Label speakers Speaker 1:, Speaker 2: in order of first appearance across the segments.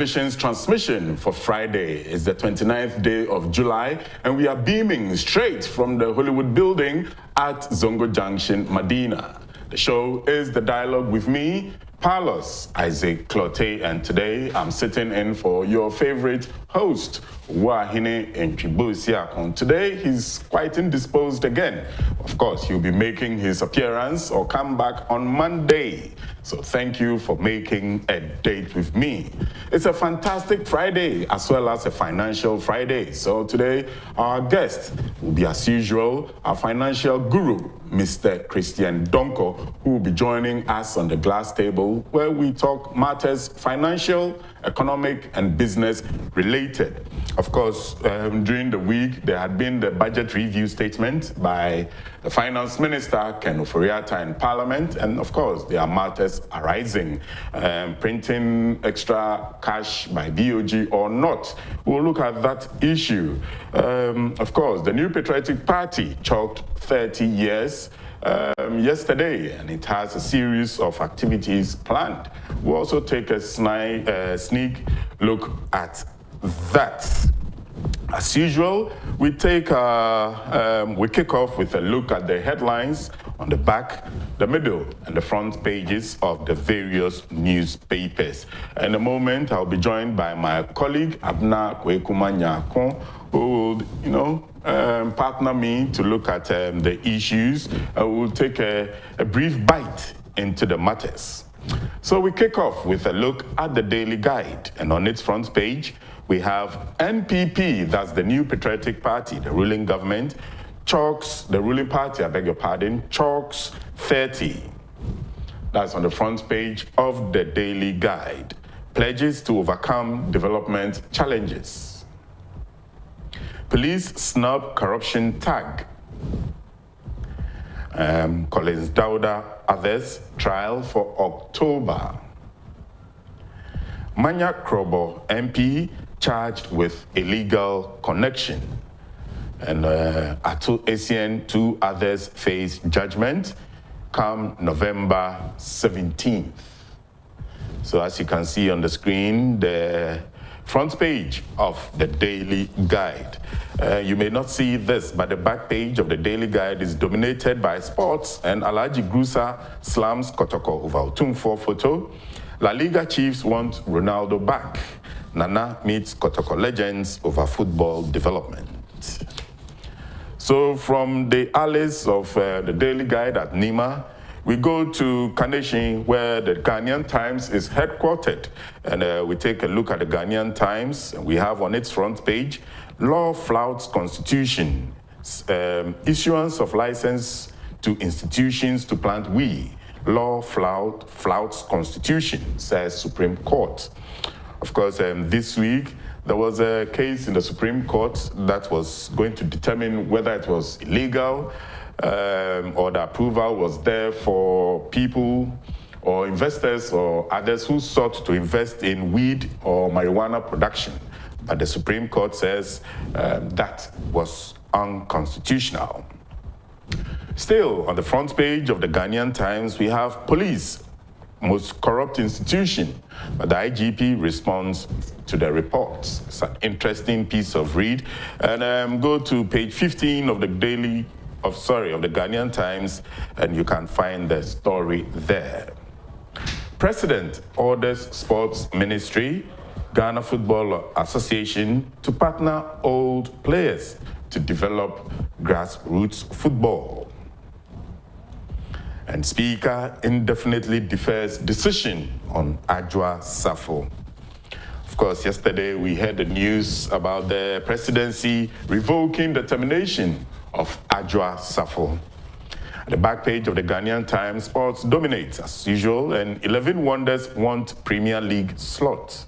Speaker 1: Television's transmission for Friday is the 29th day of July, and we are beaming straight from the Hollywood building at Zongo Junction, Medina. The show is The Dialogue with me, Carlos Isaac Clote, and today I'm sitting in for your favorite host, Wahine Ntribusiakon. Today he's quite indisposed again. Of course, he'll be making his appearance or come back on Monday. So thank you for making a date with me. It's a fantastic Friday as well as a financial Friday. So today our guest will be, as usual, our financial guru, Mr. Christian Donkor, who will be joining us on the glass table where we talk matters financial, economic and business related. Of course, during the week, there had been the budget review statement by the Finance Minister, Ken Ofori-Atta, in Parliament, and of course, there are matters arising, printing extra cash by BOG or not. We'll look at that issue. Of course, the New Patriotic Party chalked 30 years yesterday, and it has a series of activities planned. We'll also take a sneak look at that. As usual, we kick off with a look at the headlines on the back, the middle, and the front pages of the various newspapers. In a moment, I'll be joined by my colleague Abna Kwekumanyakon, who will, partner me to look at the issues. We'll take a brief bite into the matters. So we kick off with a look at the Daily Guide, and on its front page, we have NPP, that's the New Patriotic Party, the ruling government, chalks 30. That's on the front page of the Daily Guide. Pledges to overcome development challenges. Police snub corruption tag. Collins Dauda, others, trial for October. Manya Krobo, MP, charged with illegal connection. And Atu Essien, two others face judgment come November 17th. So as you can see on the screen, the front page of the Daily Guide. You may not see this, but the back page of the Daily Guide is dominated by sports, and Alhaji Grusa slams Kotoko over Otumfuo photo. La Liga chiefs want Ronaldo back. Nana meets Kotoko legends over football development. So from the alleys of the Daily Guide at Nima, we go to Kaneshie, where the Ghanaian Times is headquartered. And we take a look at the Ghanaian Times, and we have on its front page, law flouts constitution, issuance of license to institutions to plant weed. Law flouts constitution, says Supreme Court. Of course, this week, there was a case in the Supreme Court that was going to determine whether it was illegal or the approval was there for people or investors or others who sought to invest in weed or marijuana production. But the Supreme Court says that was unconstitutional. Still, on the front page of the Ghanaian Times, we have police, most corrupt institution, but the IGP responds to the reports. It's an interesting piece of read. And go to page 15 of the Ghanaian Times, and you can find the story there. President orders Sports Ministry, Ghana Football Association to partner old players to develop grassroots football. And Speaker indefinitely defers decision on Adwoa Safo. Of course, yesterday we heard the news about the presidency revoking the termination of Adwoa Safo. The back page of the Ghanaian Times, sports dominates as usual, and 11 wonders want Premier League slot.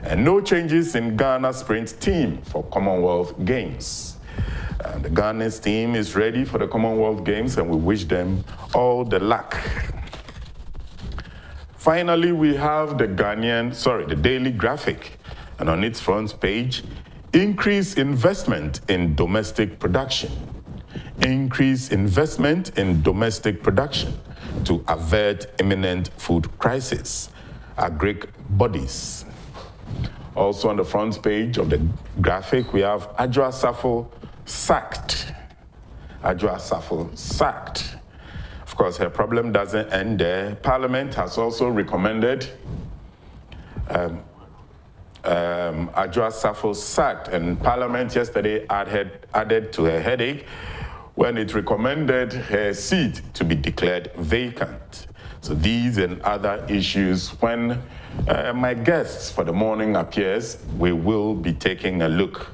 Speaker 1: And no changes in Ghana sprint team for Commonwealth Games. And the Ghana's team is ready for the Commonwealth Games, and we wish them all the luck. Finally, we have the Daily Graphic, and on its front page, increase investment in domestic production. Increase investment in domestic production to avert imminent food crisis. Agric bodies. Also on the front page of the graphic, we have Agyapong sacked. Agyapong sacked. Of course, her problem doesn't end there. Parliament has also recommended Agyapong sacked, and Parliament yesterday added to her headache when it recommended her seat to be declared vacant. So these and other issues, when my guests for the morning appears, we will be taking a look.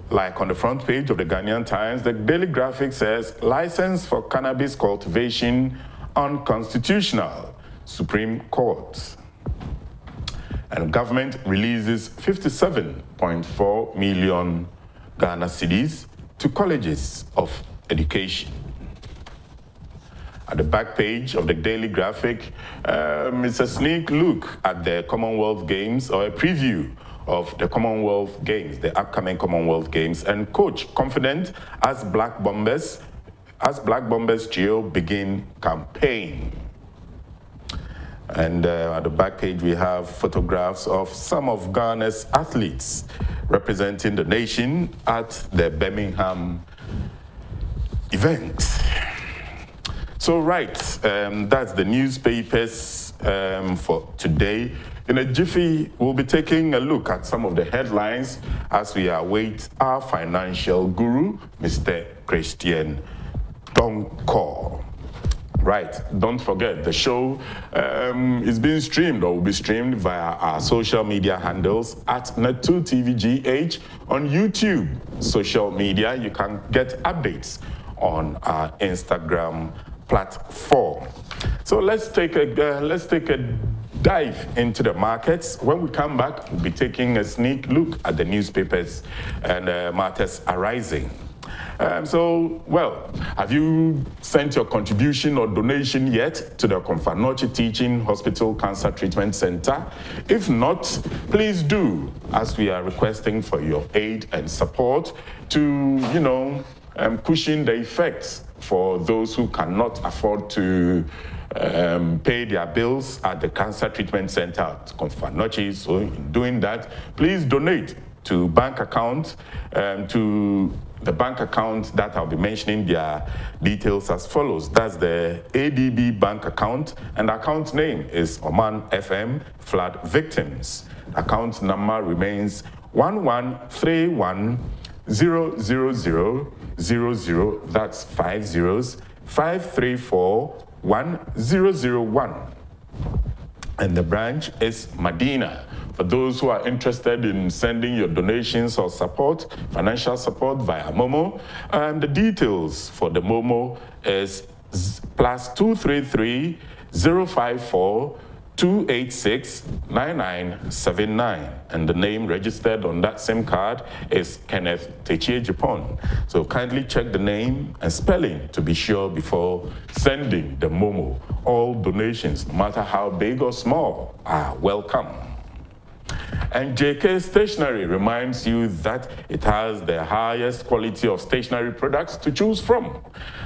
Speaker 1: Like on the front page of the Ghanaian Times, the Daily Graphic says, license for cannabis cultivation unconstitutional, Supreme Court. And government releases 57.4 million Ghana cedis to colleges of education. At the back page of the Daily Graphic, it's a sneak look at the Commonwealth Games, or a preview of the Commonwealth Games, the upcoming Commonwealth Games, and coach confident as Black Bombers trio begin campaign. And at the back page, we have photographs of some of Ghana's athletes representing the nation at the Birmingham event. So right, that's the newspapers for today. In a jiffy, we'll be taking a look at some of the headlines as we await our financial guru, Mr. Christian Donkor. Right, don't forget, the show is being streamed or will be streamed via our social media handles at Net2TVGH on YouTube. Social media, you can get updates on our Instagram platform. So let's take a dive into the markets. When we come back, we'll be taking a sneak look at the newspapers and matters arising. Have you sent your contribution or donation yet to the Komfanoche Teaching Hospital Cancer Treatment Center? If not, please do, as we are requesting for your aid and support to, cushion the effects for those who cannot afford to pay their bills at the Cancer Treatment Center at Komfanoche. So in doing that, please donate to bank account, to the bank account that I'll be mentioning their details as follows. That's the ADB bank account, and the account name is Oman FM Flood Victims. Account number remains 113100000. That's 5 zeros, 5341001. And the branch is Medina. For those who are interested in sending your donations or support, financial support via Momo, the details for the Momo is +233 054 286 9979, and the name registered on that same card is Kenneth Agyapong. So kindly check the name and spelling to be sure before sending the Momo. All donations, no matter how big or small, are welcome. And JK Stationery reminds you that it has the highest quality of stationery products to choose from.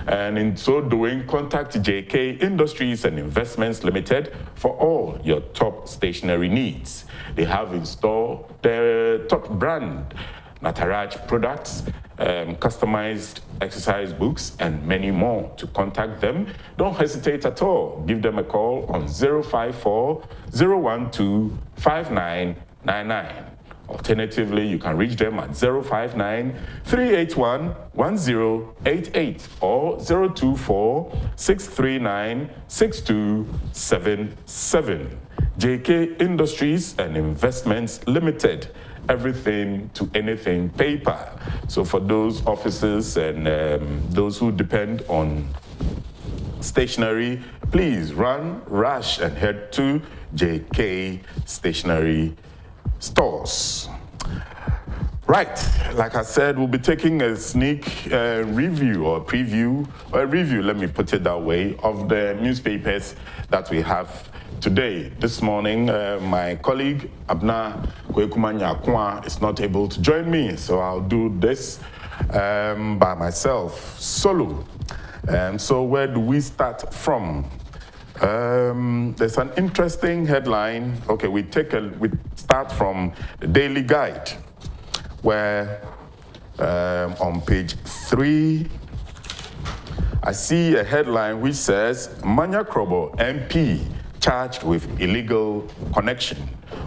Speaker 1: And in so doing, contact JK Industries and Investments Limited for all your top stationery needs. They have in store their top brand Nataraj products, customized exercise books, and many more. To contact them, don't hesitate at all. Give them a call on 054 012 5999. Alternatively, you can reach them at 059 381 1088 or 024 639 6277. JK Industries and Investments Limited. Everything to anything paper. So for those officers and those who depend on stationery, please rush and head to JK Stationery stores. Right, like I said, we'll be taking a sneak preview, let me put it that way, of the newspapers that we have today. This morning, my colleague Abna Kwekumanya is not able to join me, so I'll do this by myself, solo. So where do we start from? There's an interesting headline. Okay, we start from the Daily Guide, where on page 3, I see a headline which says, Manya Krobo MP charged with illegal connection.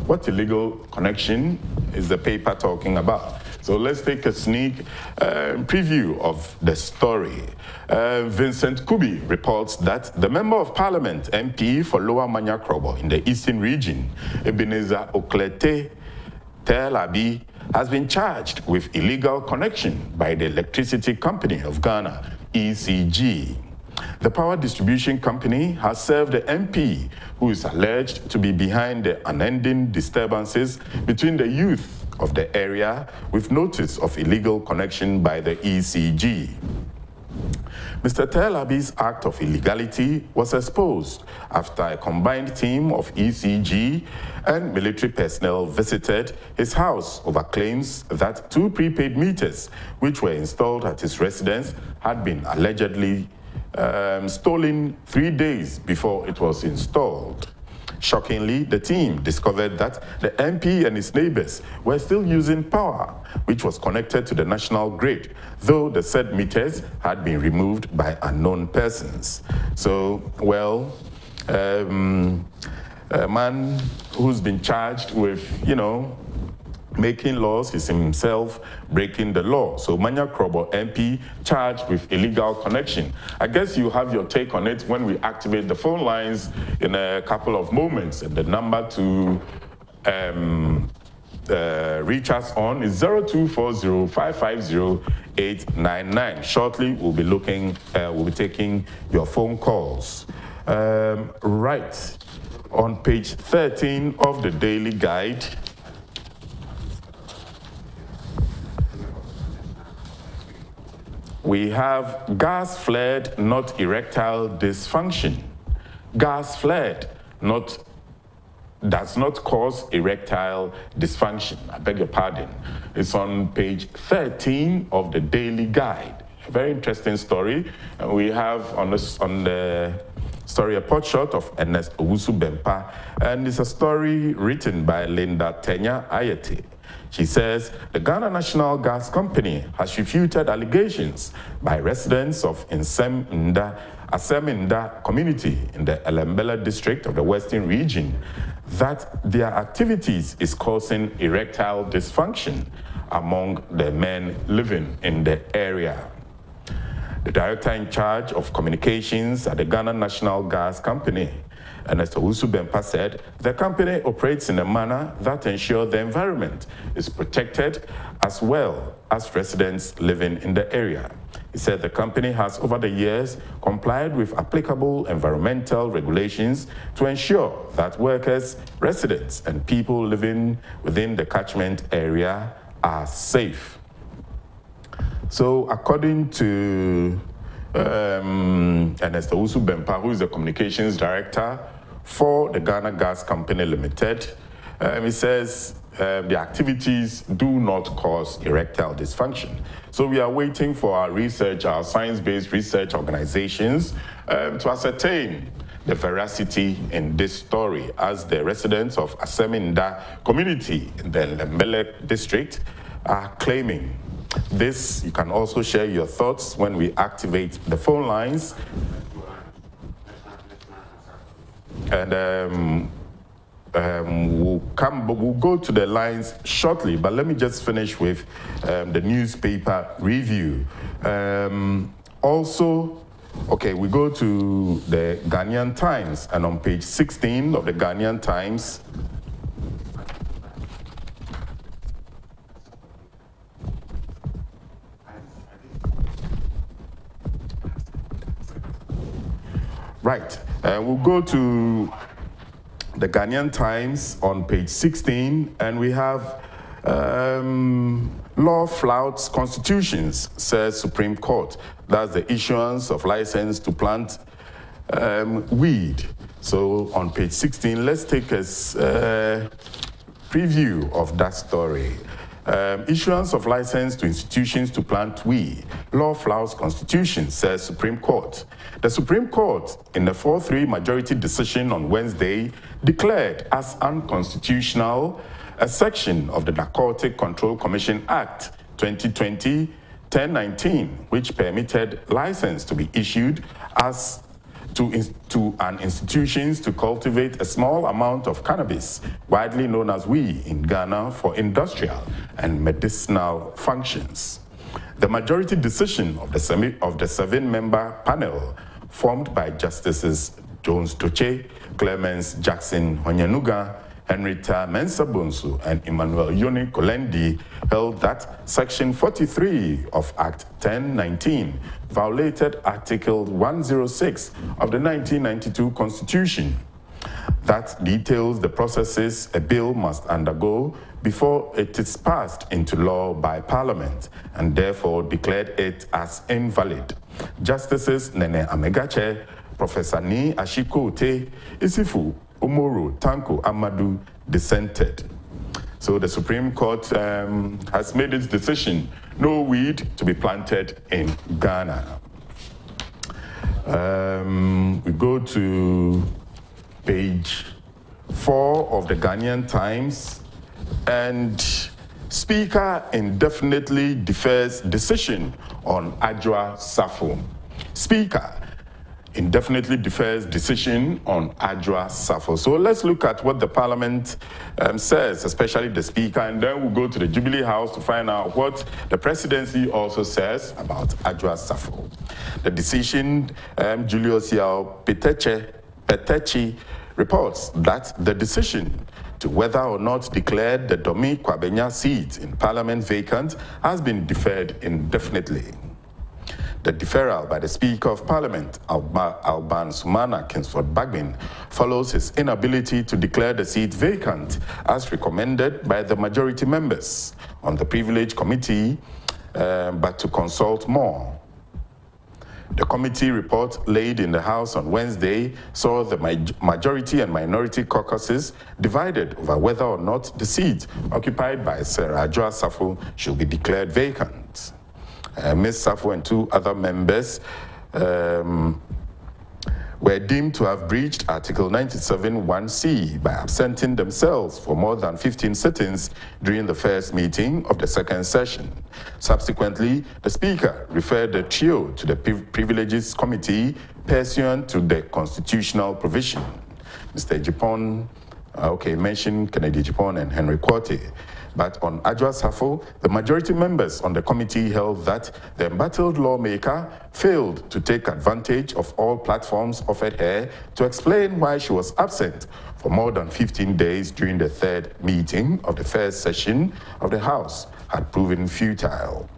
Speaker 1: What illegal connection is the paper talking about? So let's take a sneak preview of the story. Vincent Kubi reports that the Member of Parliament, MP for Lower Manya Krobo in the Eastern Region, Ebenezer Oklete Telabi, has been charged with illegal connection by the Electricity Company of Ghana, ECG. The power distribution company has served the MP, who is alleged to be behind the unending disturbances between the youth of the area, with notice of illegal connection by the ECG. Mr. Telabi's act of illegality was exposed after a combined team of ECG and military personnel visited his house over claims that 2 prepaid meters, which were installed at his residence, had been allegedly stolen 3 days before it was installed. Shockingly, the team discovered that the MP and his neighbors were still using power, which was connected to the national grid, though the said meters had been removed by unknown persons. So, well, a man who's been charged with, making laws is himself breaking the law. So Manya Krobo MP charged with illegal connection. I guess you have your take on it when we activate the phone lines in a couple of moments. And the number to reach us on is 0240-550-899. Shortly, we'll be taking your phone calls. Right, on page 13 of the Daily Guide, we have gas flared, not erectile dysfunction. Gas flared does not cause erectile dysfunction. I beg your pardon. It's on page 13 of the Daily Guide. A very interesting story. And we have on the story a potshot of Ernest Owusu Bempa, and it's a story written by Linda Tenya Ayete. She says the Ghana National Gas Company has refuted allegations by residents of Aseminda community in the Elembele district of the Western region that their activities is causing erectile dysfunction among the men living in the area. The director in charge of communications at the Ghana National Gas Company, Ernest Owusu Bempa, said the company operates in a manner that ensures the environment is protected as well as residents living in the area. He said the company has over the years complied with applicable environmental regulations to ensure that workers, residents, and people living within the catchment area are safe. So according to Ernest Owusu Bempa, who is the communications director for the Ghana Gas Company Limited, he says the activities do not cause erectile dysfunction. So we are waiting for our research, our science-based research organizations to ascertain the veracity in this story, as the residents of Aseminda community in the Lembele district are claiming. This, you can also share your thoughts when we activate the phone lines. And we'll go to the lines shortly, but let me just finish with the newspaper review. Also, okay, we go to the Ghanaian Times, and on page 16 of the Ghanaian Times, right, we'll go to the Ghanaian Times on page 16, and we have law flouts constitutions, says Supreme Court. That's the issuance of license to plant weed. So on page 16, let's take a preview of that story. Issuance of license to institutions to plant weed. Law flouts Constitution, says Supreme Court. The Supreme Court, in a 4-3 majority decision on Wednesday, declared as unconstitutional a section of the Narcotic Control Commission Act 2020-1019, which permitted license to be issued as to an institutions to cultivate a small amount of cannabis, widely known as weed in Ghana, for industrial and medicinal functions. The majority decision of the 7-member panel, formed by Justices Jones Toche, Clemens Jackson Honyanuga, Henrietta Mensah-Bonsu, and Emmanuel Yoni Kolendi, held that Section 43 of Act 1019 violated Article 106 of the 1992 Constitution. That details the processes a bill must undergo before it is passed into law by Parliament, and therefore declared it as invalid. Justices Nene Amegache, Professor Ni Ashikote, Isifu Omoro Tanko Amadu dissented. So the Supreme Court has made its decision: no weed to be planted in Ghana. We go to page 4 of the Ghanaian Times, and Speaker indefinitely defers decision on Adwoa Safo. Speaker indefinitely defers decision on Adwoa Safo. So let's look at what the Parliament says, especially the Speaker, and then we'll go to the Jubilee House to find out what the Presidency also says about Adwoa Safo. The decision, Julius Yao Petechi reports that the decision to whether or not declare the Domi Kwabenya seat in Parliament vacant has been deferred indefinitely. The deferral by the Speaker of Parliament, Alban Sumana Kingsford Bagbin, follows his inability to declare the seat vacant, as recommended by the majority members on the Privilege Committee, but to consult more. The committee report laid in the House on Wednesday saw the majority and minority caucuses divided over whether or not the seat occupied by Sarah Adwoa Safo should be declared vacant. Ms. Safo and 2 other members were deemed to have breached Article 97(1)(c) by absenting themselves for more than 15 sittings during the first meeting of the second session. Subsequently, the Speaker referred the trio to the Privileges Committee pursuant to the constitutional provision. Mr. Agyapong, mentioned Kennedy Agyapong and Henry Quartey. But on Adwoa Safo, the majority members on the committee held that the embattled lawmaker failed to take advantage of all platforms offered her to explain why she was absent for more than 15 days during the third meeting of the first session of the House had proven futile.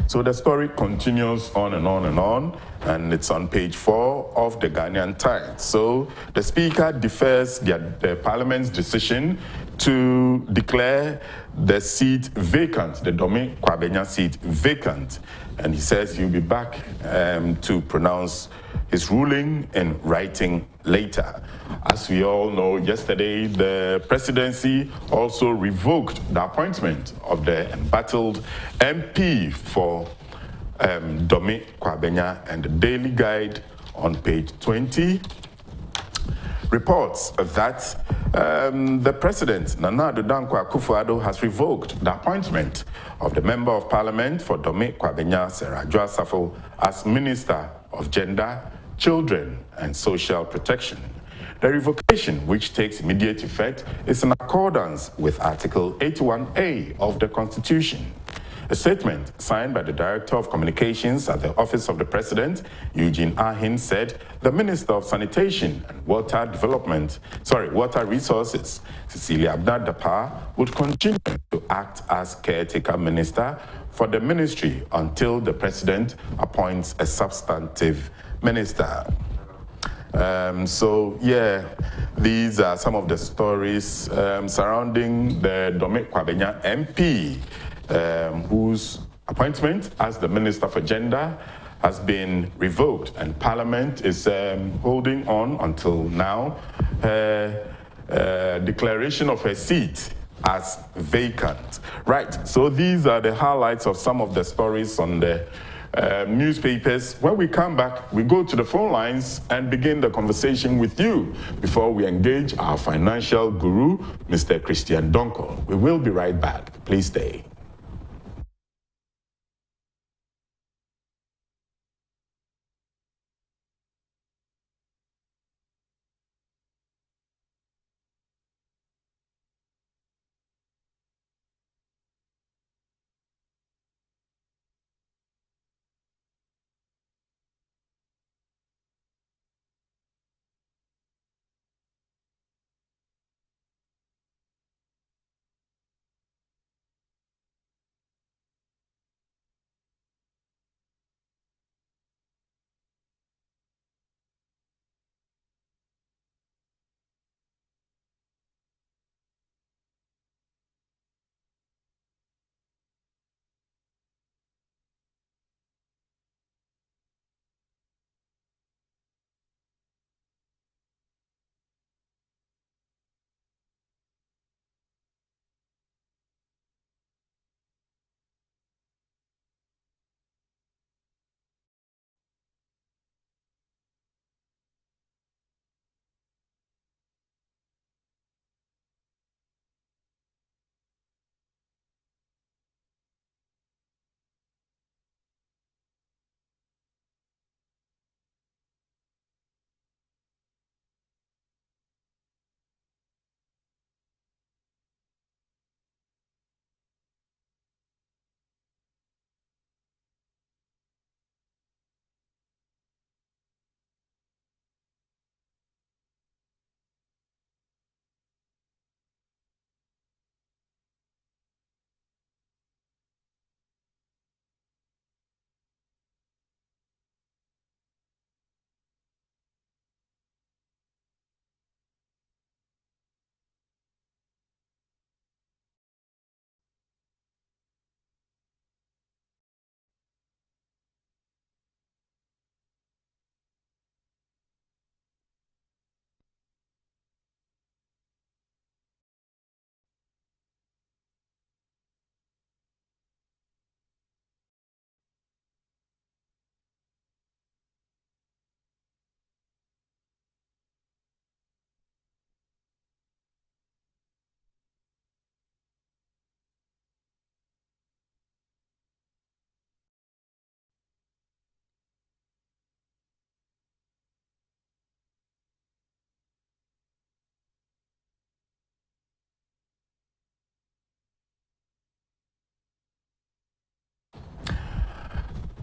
Speaker 1: So the story continues on and on and on, and it's on page 4 of the Ghanaian Times. So the Speaker defers the Parliament's decision to declare the seat vacant, the Domi Kwabenya seat vacant, and he says he'll be back to pronounce his ruling in writing later. As we all know, yesterday the Presidency also revoked the appointment of the embattled MP for Domi Kwabenya, and the Daily Guide on page 20 reports that the President, Nana Donkor akufo-addo, has revoked the appointment of the Member of Parliament for Domi Kwabenya, Sarah Adwoa Safo, as Minister of Gender, Children and Social Protection. The revocation, which takes immediate effect, is in accordance with Article 81A of the Constitution. A statement signed by the Director of Communications at the Office of the President, Eugene Ahin, said the Minister of Sanitation and Water Resources, Cecilia Abdul-Dapar, would continue to act as caretaker minister for the ministry until the President appoints a substantive minister. These are some of the stories surrounding the Domi Kwabenya MP, whose appointment as the Minister for Gender has been revoked, and Parliament is holding on until now. Declaration of her seat as vacant. Right, so these are the highlights of some of the stories on the newspapers. When we come back, we go to the phone lines and begin the conversation with you before we engage our financial guru, Mr. Christian Donkor. We will be right back. Please stay.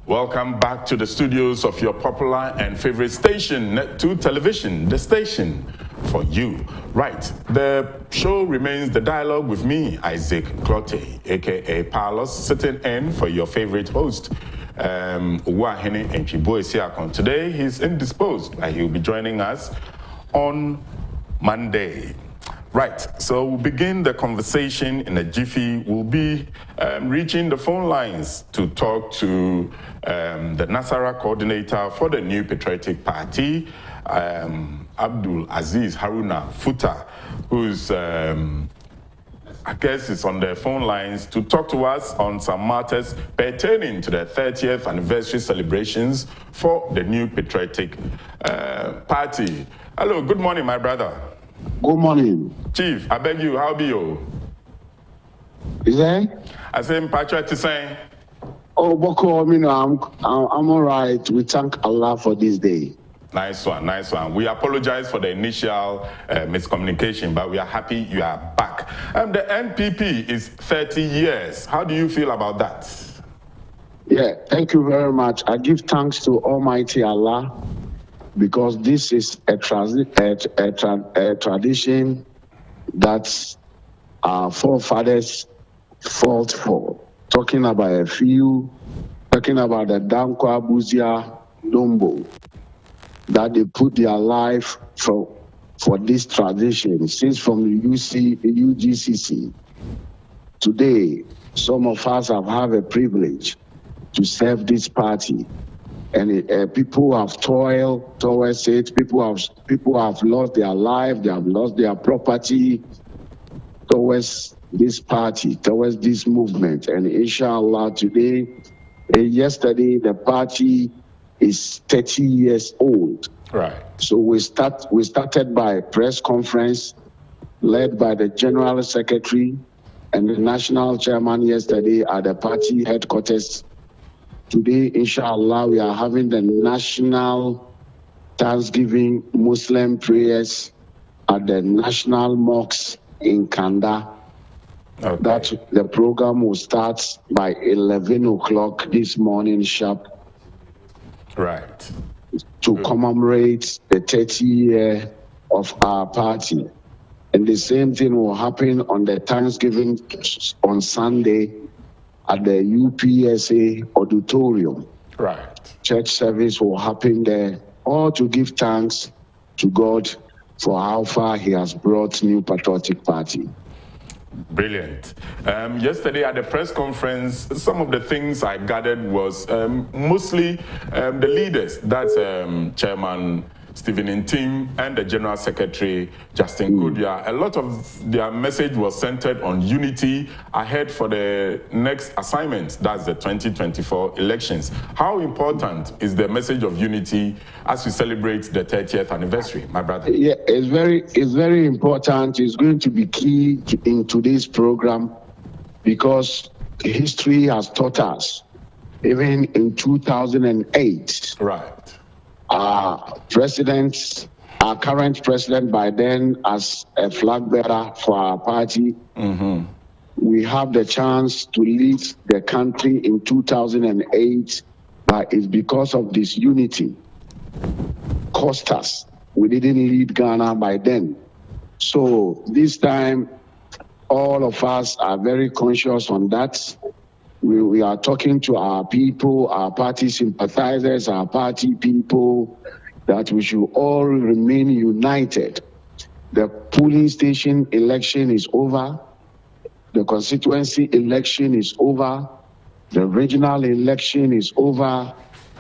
Speaker 1: Welcome back to the studios of your popular and favorite station, Net2 Television, the station for you. Right, the show remains the dialogue with me, Isaac Clotte, aka Palos, sitting in for your favorite host, Uwahene Enchiboesiakon. Today he's indisposed, but he'll be joining us on Monday. Right, so we'll begin the conversation in a jiffy. We'll be reaching the phone lines to talk to the Nasara coordinator for the New Patriotic Party, Abdul Aziz Haruna Futa, who's, I guess, is on the phone lines to talk to us on some matters pertaining to the 30th anniversary celebrations for the New Patriotic Party. Hello, good morning, my brother.
Speaker 2: Good morning.
Speaker 1: Chief, I beg you, how be you?
Speaker 2: Is that?
Speaker 1: I say, Patrick to say.
Speaker 2: Oh, Boko, I'm all right. We thank Allah for this day.
Speaker 1: Nice one, nice one. We apologize for the initial miscommunication, but we are happy you are back. The NPP is 30 years. How do you feel about that?
Speaker 2: Yeah, thank you very much. I give thanks to Almighty Allah, because this is a tradition that our forefathers fought for. Talking about a few, talking about the Donkor, Buzia, Dombo, that they put their life for this tradition, since from the UGCC. Today, some of us have had a privilege to serve this party. And people have toiled towards it. People have lost their life. They have lost their property towards this party, towards this movement. And inshallah, yesterday, the party is 30 years old.
Speaker 1: Right.
Speaker 2: So we started by a press conference led by the General Secretary and the National Chairman yesterday at the party headquarters. Today, inshallah, we are having the National Thanksgiving Muslim prayers at the National Mosque in Kanda.
Speaker 1: Okay.
Speaker 2: That the program will start by 11 o'clock this morning sharp.
Speaker 1: Right.
Speaker 2: To commemorate the 30 year of our party. And the same thing will happen on the Thanksgiving on Sunday at the UPSA auditorium.
Speaker 1: Right.
Speaker 2: Church service will happen there, all to give thanks to God for how far he has brought New Patriotic Party.
Speaker 1: Brilliant. Yesterday at the press conference, some of the things I gathered was mostly the leaders, that's Chairman Stephen Ntim and the General Secretary Justin Kodia. A lot of their message was centered on unity ahead for the next assignment, that's the 2024 elections. How important is the message of unity as we celebrate the 30th anniversary, my brother?
Speaker 2: Yeah, it's very important. It's going to be key in today's program because history has taught us, even in 2008.
Speaker 1: Right.
Speaker 2: Our current president by then as a flag bearer for our party, we have the chance to lead the country in 2008, but it's because of this unity cost us. We didn't lead Ghana by then. So this time, all of us are very conscious on that. We are talking to our people, our party sympathizers, our party people, that we should all remain united. The polling station election is over. The constituency election is over. The regional election is over.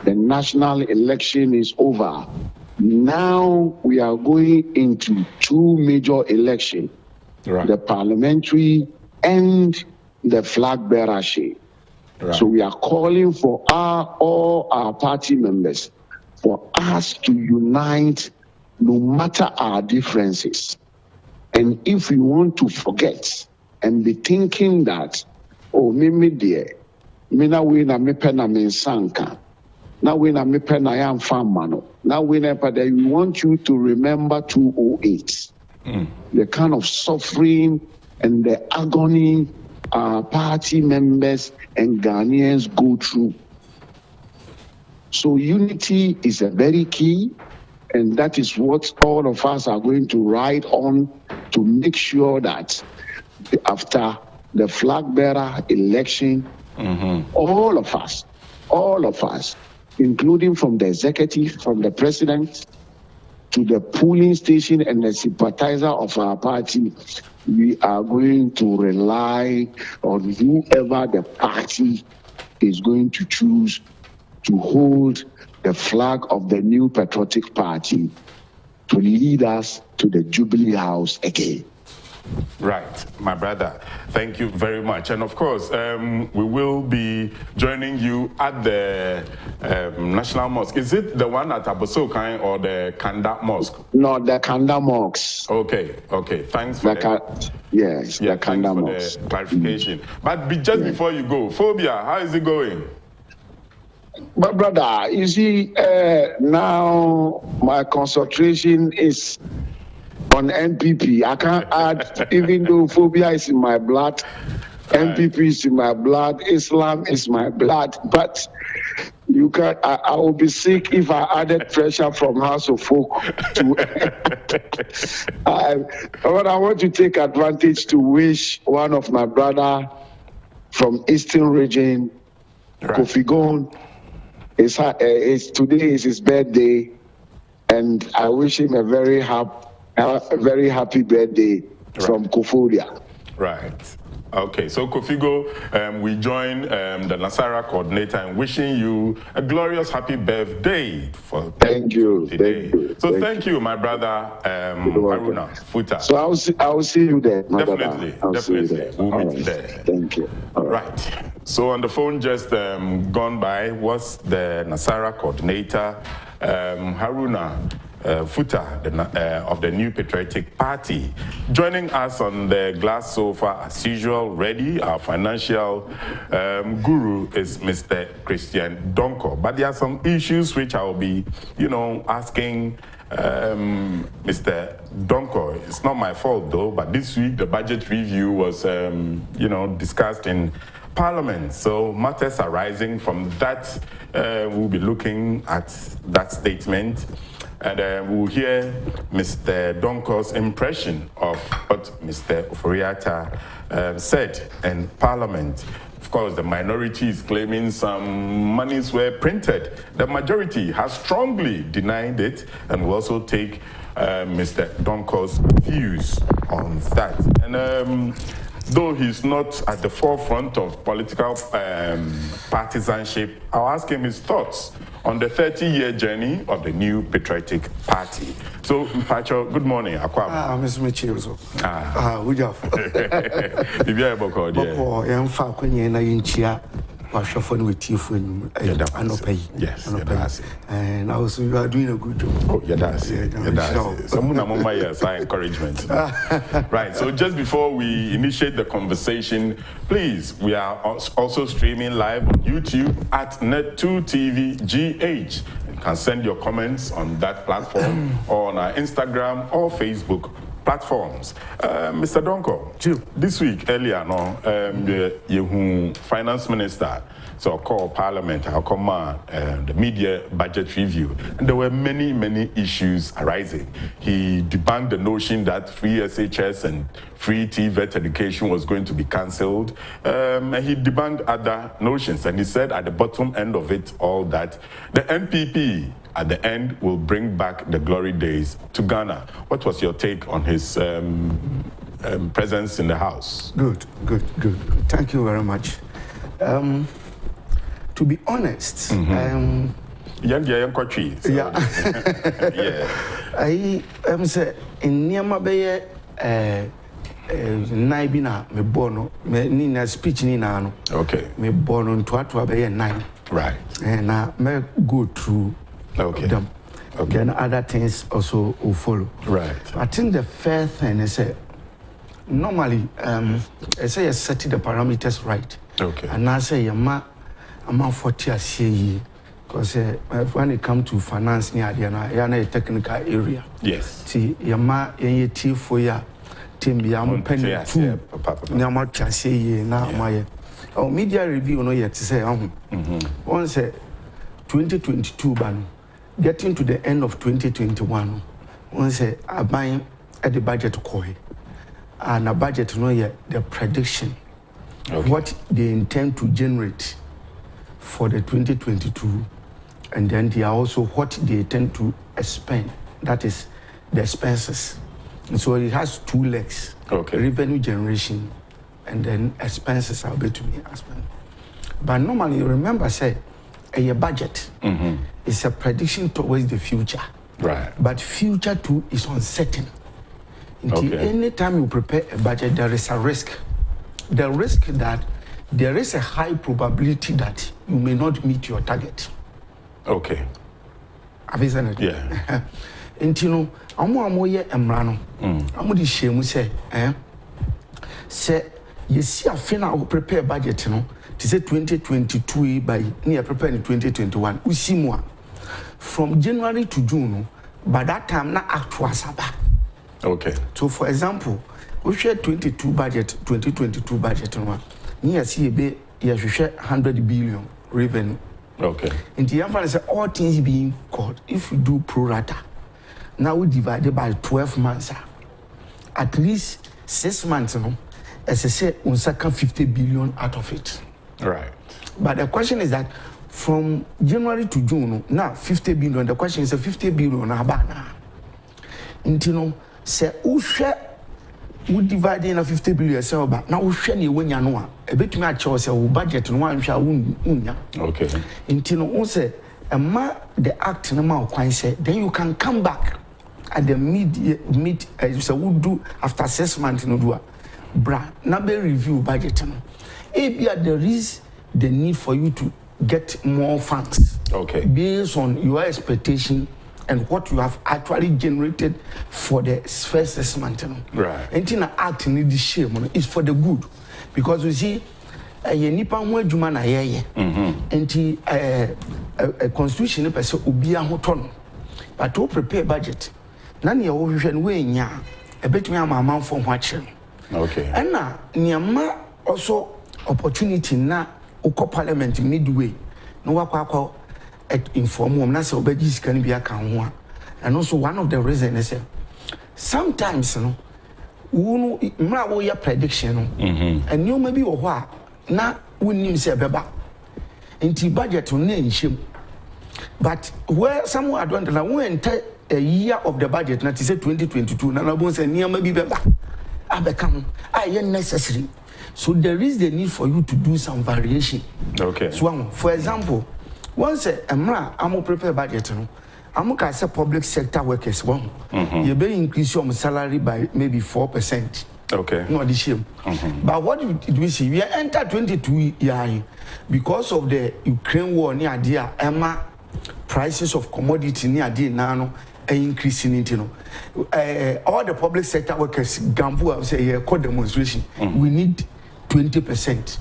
Speaker 2: The national election is over. Now we are going into two major elections, right. The parliamentary and the flag bearership. Right. So we are calling for all our party members for us to unite no matter our differences. And if we want to forget and be thinking that, oh, me dear, me na we na me pena me sanka, na we na me pena ya mfamano, na we na pa we want you to remember 208, the kind of suffering and the agony our party members and Ghanaians go through. So unity is a very key, and that is what all of us are going to ride on to make sure that after the flag bearer election, all of us, including from the executive, from the president, to the polling station and the sympathizer of our party, we are going to rely on whoever the party is going to choose to hold the flag of the New Patriotic Party to lead us to the Jubilee House again.
Speaker 1: Right, my brother. Thank you very much. And of course, we will be joining you at the National Mosque. Is it the one at Abosokan or the Kanda Mosque?
Speaker 2: No, the Kanda Mosque.
Speaker 1: Okay. Thanks for
Speaker 2: the Kanda Mosque.
Speaker 1: The clarification. But just before you go, Phobia, how is it going?
Speaker 2: But brother, you see, now my concentration is on NPP. I can't add, even though phobia is in my blood, right. NPP is in my blood, Islam is my blood, but you can. I will be sick if I added pressure from House of Folk to. But I want to take advantage to wish one of my brother from Eastern region, right. Kofi Gon. Today is his birthday, and I wish him a very happy birthday from Kofodia.
Speaker 1: Right. Okay, so Kofigo, we join the Nasara coordinator in wishing you a glorious happy birthday for
Speaker 2: thank you
Speaker 1: today.
Speaker 2: Thank you.
Speaker 1: So thank you, my brother Haruna Futa.
Speaker 2: So I'll see you there, my
Speaker 1: definitely,
Speaker 2: brother.
Speaker 1: definitely. We'll meet
Speaker 2: right.
Speaker 1: there.
Speaker 2: Thank you. All
Speaker 1: right. So on the phone just gone by was the Nasara coordinator, Haruna Futa of the New Patriotic Party. Joining us on the glass sofa as usual, ready, our financial guru is Mr. Christian Donkor. But there are some issues which I will be, asking Mr. Donkor. It's not my fault though, but this week the budget review was, discussed in Parliament. So matters arising from that, we'll be looking at that statement. And we'll hear Mr. Donkor's impression of what Mr. Oforiatta said in Parliament. Of course, the minority is claiming some monies were printed. The majority has strongly denied it, and will also take Mr. Donkor's views on that. And though he's not at the forefront of political partisanship, I'll ask him his thoughts on the 30-year journey of the New Patriotic Party. So, Mpacho, good morning.
Speaker 3: Mr. Michiruso. Ujaf.
Speaker 1: Bibia Boko,
Speaker 3: Boko, Yamfa, Kwenye, na Yinchia, Washafon with Tifun, Anope.
Speaker 1: Yes,
Speaker 3: and also you are doing a good job.
Speaker 1: Oh, yeah, that's it. Someone among my years, encouragement. Right, so just before we initiate the conversation, please, we are also streaming live on YouTube at Net2TV GH. You can send your comments on that platform or on our Instagram or Facebook platforms. Mr. Donkor, this week earlier, the finance minister, so I'll call Parliament, I'll call the media budget review, and there were many, many issues arising. He debunked the notion that free SHS and free TVET education was going to be cancelled, and he debunked other notions, and he said at the bottom end of it all that the NPP at the end will bring back the glory days to Ghana. What was your take on his presence in the House?
Speaker 3: Good. Thank you very much. To be honest, I am say in Niamabeye Naibina me bono me nina speech ni nano.
Speaker 1: Okay.
Speaker 3: Me bono ntuatu abeye 9.
Speaker 1: Right.
Speaker 3: And I may go through them. Okay. Then other things also will follow.
Speaker 1: Right.
Speaker 3: I think the fair thing is normally I say you set the parameters right.
Speaker 1: Okay.
Speaker 3: And I say I'm 40 years because when it comes to finance near the a technical area.
Speaker 1: Yes.
Speaker 3: See yama yen for ya team be am penny two nyama chase na my media review no yet say one say 2022 ban getting to the end of 2021 one say buying at the budget koi and a budget no yet the prediction what they intend to generate for the 2022, and then they are also what they tend to spend, that is the expenses. And so it has two legs, revenue generation and then expenses are to be spent. But normally, remember, say, a budget is a prediction towards the future.
Speaker 1: Right.
Speaker 3: But future too is uncertain. Until any time you prepare a budget, there is a risk. The risk that there is a high probability that you may not meet your target.
Speaker 1: Okay.
Speaker 3: Have you seen it?
Speaker 1: Yeah.
Speaker 3: And you know, amo ye emrano. Amo di shemu say, you see a final prepare budget, you know, to say 2022 by near prepare in 2021. We see more. From January to June, by that time, na actual saba.
Speaker 1: Okay.
Speaker 3: So for example, we share 2022 budget, near CB, you share 100 billion revenue.
Speaker 1: Okay.
Speaker 3: In the end, say all things being called, if we do pro rata, now we divide it by 12 months. At least 6 months, as I say, we second 50 billion out of it.
Speaker 1: Right.
Speaker 3: But the question is that from January to June, now 50 billion, the question is 50 billion. Say, who share we divide in a 50 billion sell back. Now we share you when you know a bit too much or budget and one shall unya. Okay. Until no say the act no more quite say, then you can come back at the mid so we do after 6 months no do bra na be review budget no. There is the need for you to get more funds. Okay. Based on your expectation and what you have actually generated for the first 6 months. Right. And in the act need the shame is for the good. Because you see, a nipa ho adwuma na yeye. Enti a constitution person obia ho to no. But to prepare budget. Na ne wo hwehwe no we nya. E betumi amama for ho akere. Okay. And na niama also opportunity na uko parliament midway. No wakwa inform na say obeji sika ni bia kan ho. And also one of the reasons is sometimes no wonu mra wo ya prediction no and you maybe wo ho a na wonim say beba enti budget no nhim but where someone don't know when a year of the budget na say 2022 na bon say niam bi beba abekam aye necessary. So there is the need for you to do some variation. Okay. So for example, once a I'm prepare budget no I'm going say public sector workers you be increase your salary by maybe 4%. Okay. No addition. But what did we see? We enter 22 years because of the Ukraine war near idea prices of commodity near idea now increasing it, all the public sector workers gamble say call demonstration. We need 20%.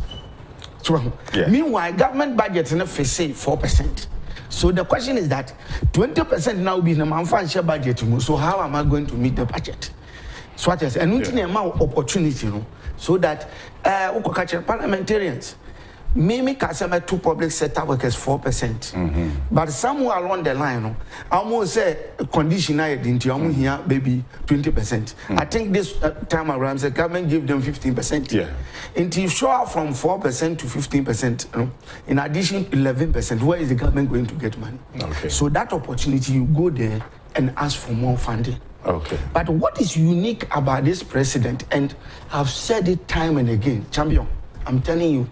Speaker 3: So meanwhile, government budget in say 4%. So the question is that 20% now be in the manufacturing budget. So how am I going to meet the budget? So what is and we need more opportunity, so that parliamentarians maybe can two public sector workers 4%. But somewhere along the line, almost say condition I didn't you here maybe 20%. I think this time around the government give them 15%. Yeah. Until you show up from 4% to 15%, in addition 11%, where is the government going to get money? Okay. So that opportunity you go there and ask for more funding. Okay. But what is unique about this president, and I've said it time and again, champion, I'm telling you,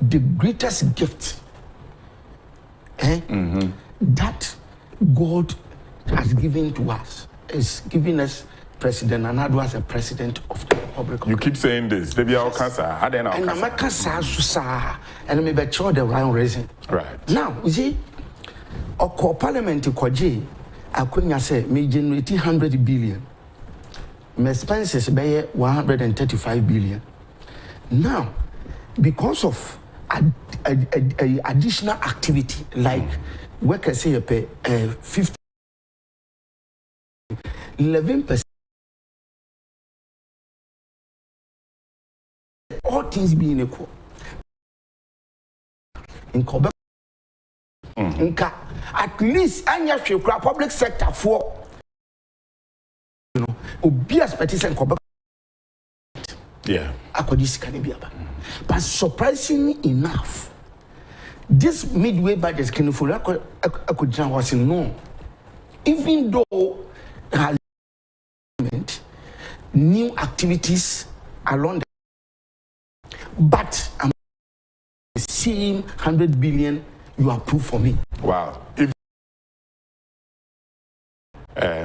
Speaker 3: the greatest gift that God has given to us is giving us President Anadu as a president of the Republic. You
Speaker 1: keep saying this. Maybe I'll cancer. And
Speaker 3: I'm a cancer, and maybe show the right reason. Right. Now, you see, our Parliamentary Kwaji, I couldn't say, may generate 100 billion. My expenses by 135 billion. Now, because of additional activity, like workers say pay 11%. All things being equal. In Quebec, at least anya public sector for obvious petition Quebec. Yeah. But surprisingly enough, this midway budget can for was no. Even though has new activities along the, but I'm the same 100 billion you approve for me.
Speaker 1: Wow. If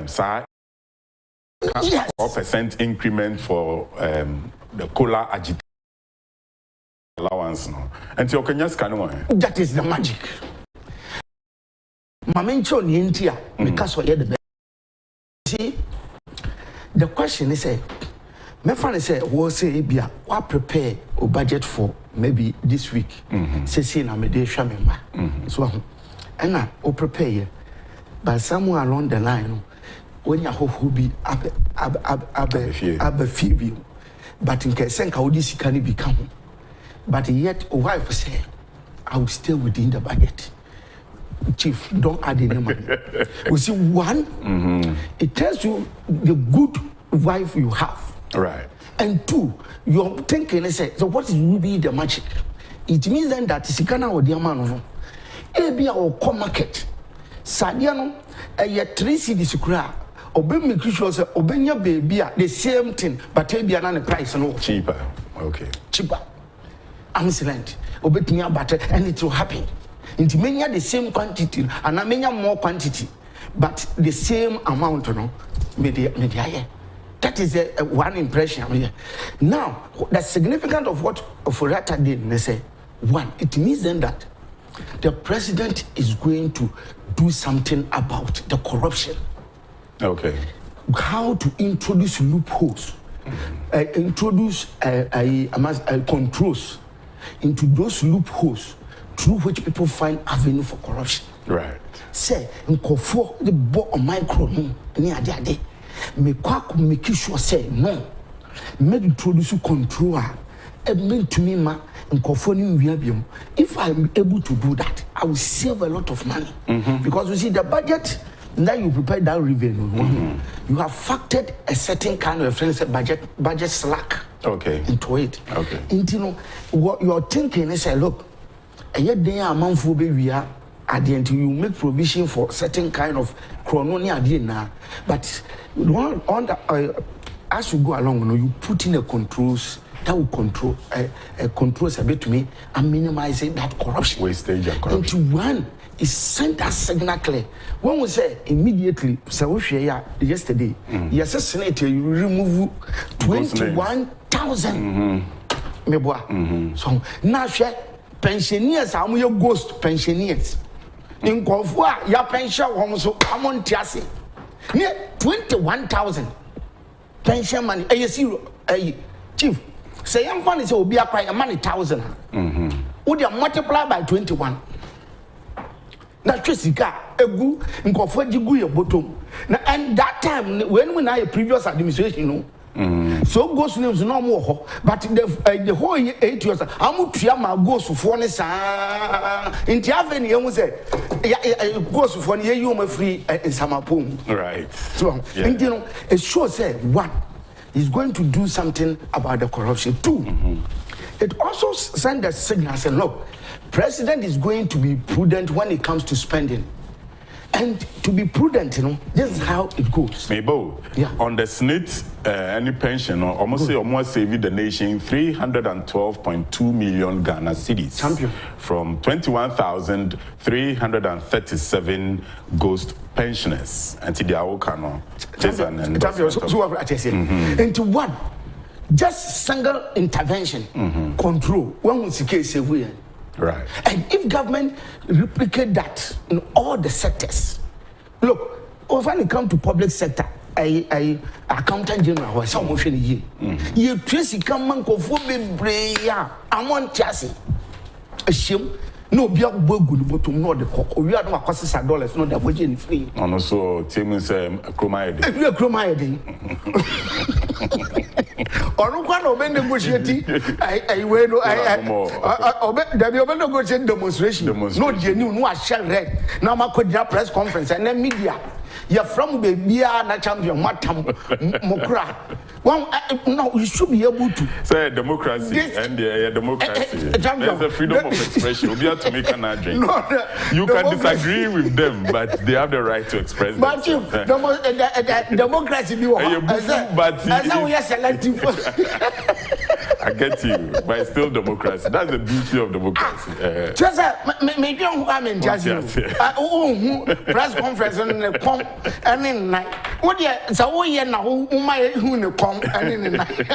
Speaker 1: sir, yes. 4% increment for the cola Agyapong allowance no. And you can just
Speaker 3: that is the magic. Mamencho ni India because we the see the question is my friend say we say bia we prepare a budget for maybe this week. Say na me dey hwa memba. So and na we prepare but somewhere along the line when you who be abe but in case senka odi sika ni become. But yet, a wife say, I will stay within the budget. Chief, don't add any money. We see one, it tells you the good wife you have. Right. And two, you're thinking, so what will be the magic? It means then that Sikana or Diamano, Abia or co market, Sadiano, a 3 cities, Obe make sure say obenya baby the same thing, but maybe an price no
Speaker 1: cheaper. Okay.
Speaker 3: Cheaper. I'm silent. Obetnya butter and it will happen. Into many the same quantity and I many more quantity, but the same amount, no. Media. That is one impression. Now, the significance of what Ofurata did, they say, one, it means then that the president is going to do something about the corruption.
Speaker 1: Okay.
Speaker 3: How to introduce loopholes, introduce controls into those loopholes through which people find avenue for corruption.
Speaker 1: Right.
Speaker 3: Say, nkofo the bo on micro ni ade. Me kwako make sure say no. Me introduce control mean to me ma nkofo ni nwia biom. If I'm able to do that, I will save a lot of money. Because you see the budget that you prepare that revenue, you have factored a certain kind of budget slack into it.
Speaker 1: Okay.
Speaker 3: And you know what you're thinking is say, look, a year day a month will be we are at the end you make provision for certain kind of chrononia now. But on the as you go along, you know, you put in a controls that will control controls a bit to me and minimizing that corruption.
Speaker 1: Wastage and corruption.
Speaker 3: Into one is sent a signal clear. When we say immediately, so yesterday, yes, senator, you remove 21,000. So now, pensioners are your ghost pensioners. In Kofua, your pension home so come on Tiasi. Near 21,000 pension money. Chief, say I'm funny, so be a cry a money 1,000. Would you multiply by 21? Na Jessica egu nkofo jigu your bottom. Na and that time when we a previous administration, you know. So goes names no more, but the whole 8 years, I'm to my goes for ne sa. In the avenue, you say, goes for near you free in Samapum.
Speaker 1: Right.
Speaker 3: So, and you know, it sure said one is going to do something about the corruption. Two, it also send a signal saying, look, president is going to be prudent when it comes to spending. And to be prudent, you know, this is how it goes.
Speaker 1: Mabel, on the SNIT, any pension, or almost saving the nation 312.2 million Ghana cedis.
Speaker 3: Champion.
Speaker 1: From 21,337 ghost pensioners. And to the Aokano.
Speaker 3: Into one, just single intervention, control, one was the case we.
Speaker 1: Right.
Speaker 3: And if government replicate that in all the sectors, look, when it comes to public sector, I accountant general was some motion ye. You tracy come man go for be brea. I want chassis. A shame. No be good but to know the cock. We are not costs $1, not that wages free.
Speaker 1: And also Tim is a chromide.
Speaker 3: A chromide. Or no one of negotiating. I will there be a negotiating demonstration. No genuine, no shall read. Now my press conference and then media. You're from the na champion, Matam Mokra. Well, no, you should be able to
Speaker 1: say democracy and democracy. There's a freedom of expression. We'll be able to make an argument. You can disagree with them, but they have the right to express themselves.
Speaker 3: Democracy,
Speaker 1: but
Speaker 3: we are selective.
Speaker 1: I get you, but it's still democracy. That's the beauty of democracy.
Speaker 3: Just maybe I'm in just press conference and then night. What you so now who my who come and in the night.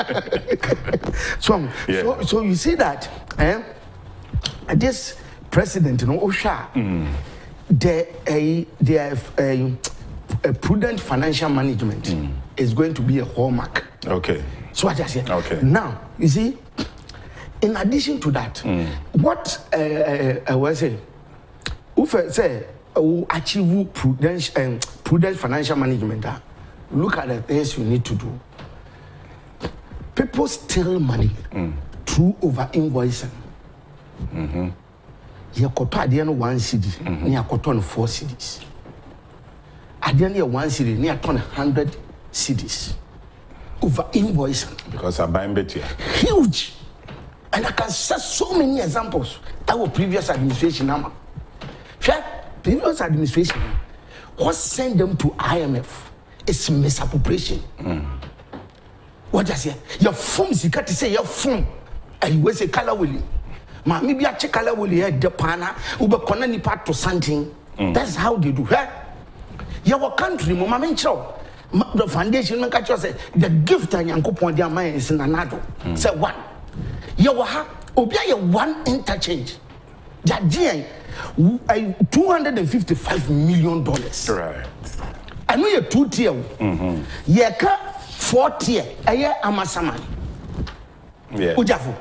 Speaker 3: So you see that this president, you know, Osha, a prudent financial management is going to be a hallmark.
Speaker 1: Okay.
Speaker 3: So I just said.
Speaker 1: Okay.
Speaker 3: Now you see, in addition to that, what I was saying, if I say achieve prudent financial management, look at the things you need to do. People steal money through over invoicing. You got at the end 1 CD, you got on 4 CDs. At the end of 1 CD, you got 100 CDs. Over invoicing.
Speaker 1: Because I'm buying better.
Speaker 3: Huge. And I can set so many examples that were previous administration. Previous administration was send them to IMF. is misappropriation. What does it? Your form is got to say your form. And you say color will. Ma maybe a check color will the pana ube konani part to something. That's how they do. Your country, Mama Chow. The foundation make say the gift and yanko point their mind is in another. Say one. You have obey one interchange. That $255 million.
Speaker 1: Right.
Speaker 3: I know you're 2 tier. Yeka 4 tier. Aye amasaman.
Speaker 1: Yeah.
Speaker 3: Ujafu.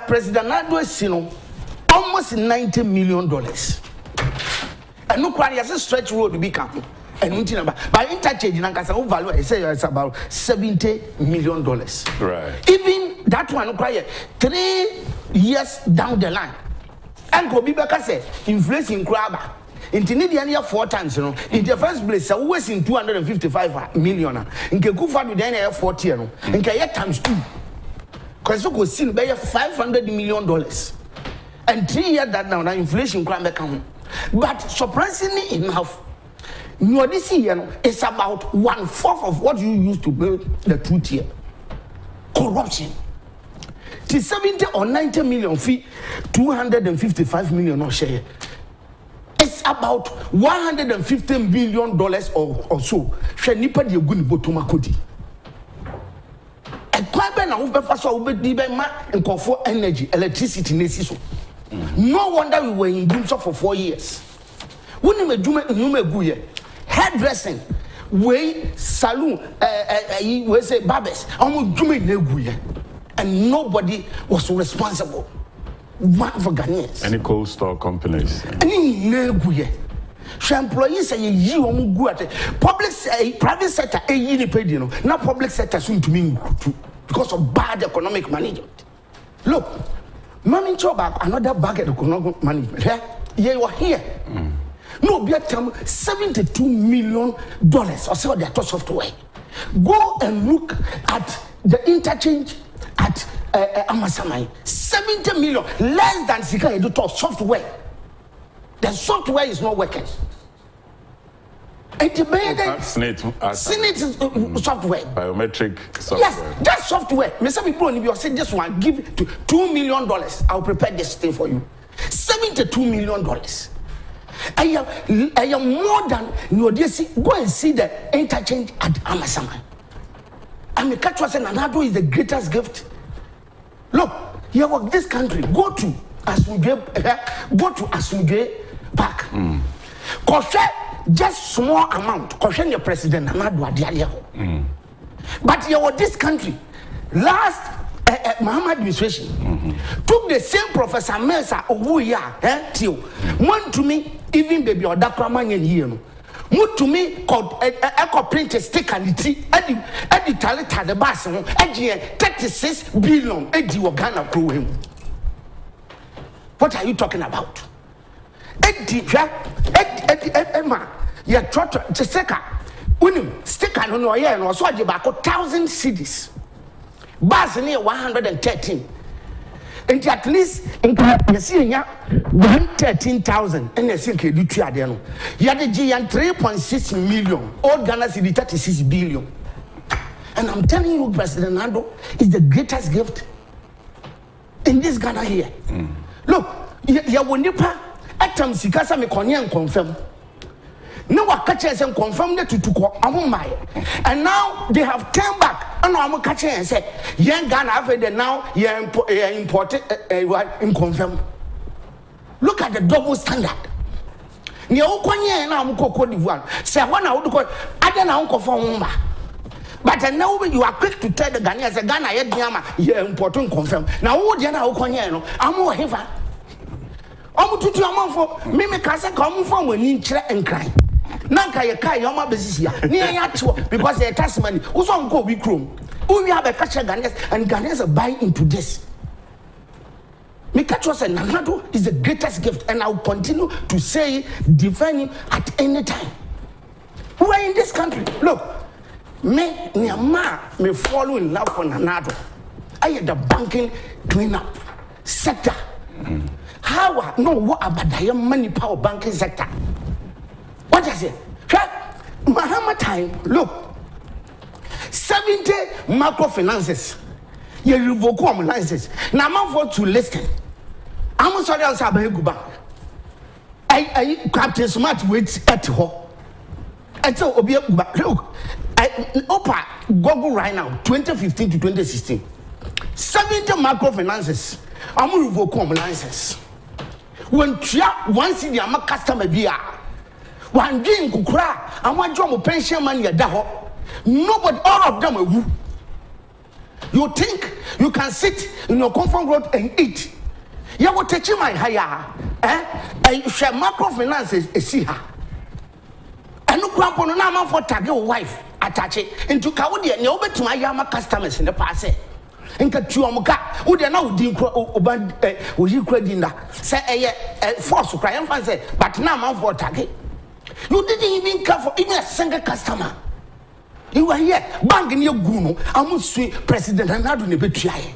Speaker 3: President Nado is almost $90 million. And no quite as a stretch road to become. And by interchange in Ankasa value, I say it's about $70 million.
Speaker 1: Right.
Speaker 3: Even that one require 3 years down the line. And go be back say inflation crab. In Tindian 4 times, in the first place, I was in 255 million. In Kekufa with then 40, in Kaya times 2. Because you could see $500 million. And 3 years that now, inflation crab account. But surprisingly enough, this year is about 1/4 of what you used to build the 2 tier. Corruption. To 70 or 90 million fee, 255 million or share. It's about $150 billion or so. Shenipa di oguni botoma kodi. And quite ben na ube faso ube di ben ma nkofo energy, electricity nesi so. No wonder we were in doom for 4 years. Wuni me jume nume guye. Hairdressing, way saloon, we say barbers. Amu jume ne guye. And nobody was responsible. One for Ghanaians.
Speaker 1: Any cold store companies?
Speaker 3: Any neguye. So employees say you go at public private sector now public sector soon to me because of bad economic management. Look, money job another bad economic management. Yeah, you are here. No, be at $72 million or so they are software. Go and look at the interchange at Amasamai. 70 million, less than Sika Editor software. The software is not working. Senate software.
Speaker 1: Biometric software.
Speaker 3: Yes, that software. Mr. People, if you say this one, give it to $2 million. I'll prepare this thing for you. $72 million. I am more than you. Go and see the interchange at Amasamai. And the catch was Nanado is the greatest gift. Look, you work this country. Go to Asuje Park. Cause just small amount. Cause your president Nanado Adialia. But you work this country. Last Mahama administration took the same Professor Melsa Oguya till one to me even baby or that and here. Move to me called echo print a stick and the talent had the bass 36 billion Ghana crew him. What are you talking about? Emma, you try to sticker. Unim stick and no yeah and also about 1,000 cities. Bass near 113. And at least in Kenya 113,000 and I think you do 3.6 million. All Ghana city 36 billion. And I'm telling you, President Nando is the greatest gift in this Ghana here. Look, you won't at times Sikasa me confirm. No one catches and confirm that to and now they have turned back. And I'm catching and say, young Ghana have now imported in confirm. Look at the double standard. Say one I would call I don't. But now you are quick to tell the Ghanaians Ghana yet important confirm. Now who I'm more heavy. I'm to for Mimi Casa come from when you and cry. Nanka ye kai yoma bezisia near yacho because they tax money who's on go we chrome we have a catcher Ghanaians and Ghanaians are buying into this. Me catch was Nanado is the greatest gift and I will continue to say defend him at any time. Who are in this country? Look, me follow in love for Nanado. I had the banking cleanup sector. How no what about the money power banking sector? What is it? Mahama time, look, 70 microfinances, you revoke licenses. Now, I'm for to listen. I'm sorry, I'll say, I Captain Smart waits at home. And so, look, Opa, Google right now, 2015 to 2016, 70 microfinances, I'm going to revoke licenses. When one city, I'm a customer beer. One dream could cry, and one job of pension money at Daho. Nobody, all of them are woo. You think you can sit in your comfort road and eat? You will teach my higher, I share microfinances, see her. And no grandpa, no man for tag your wife, attach it into Kaudi and over to my Yama customers in the past. And Katuamuka, would you know, would you credit say a force to cry and say, but now man for tag. You didn't even care for even a single customer. You were here banging your guno. I'm going to see President Nanda to betray.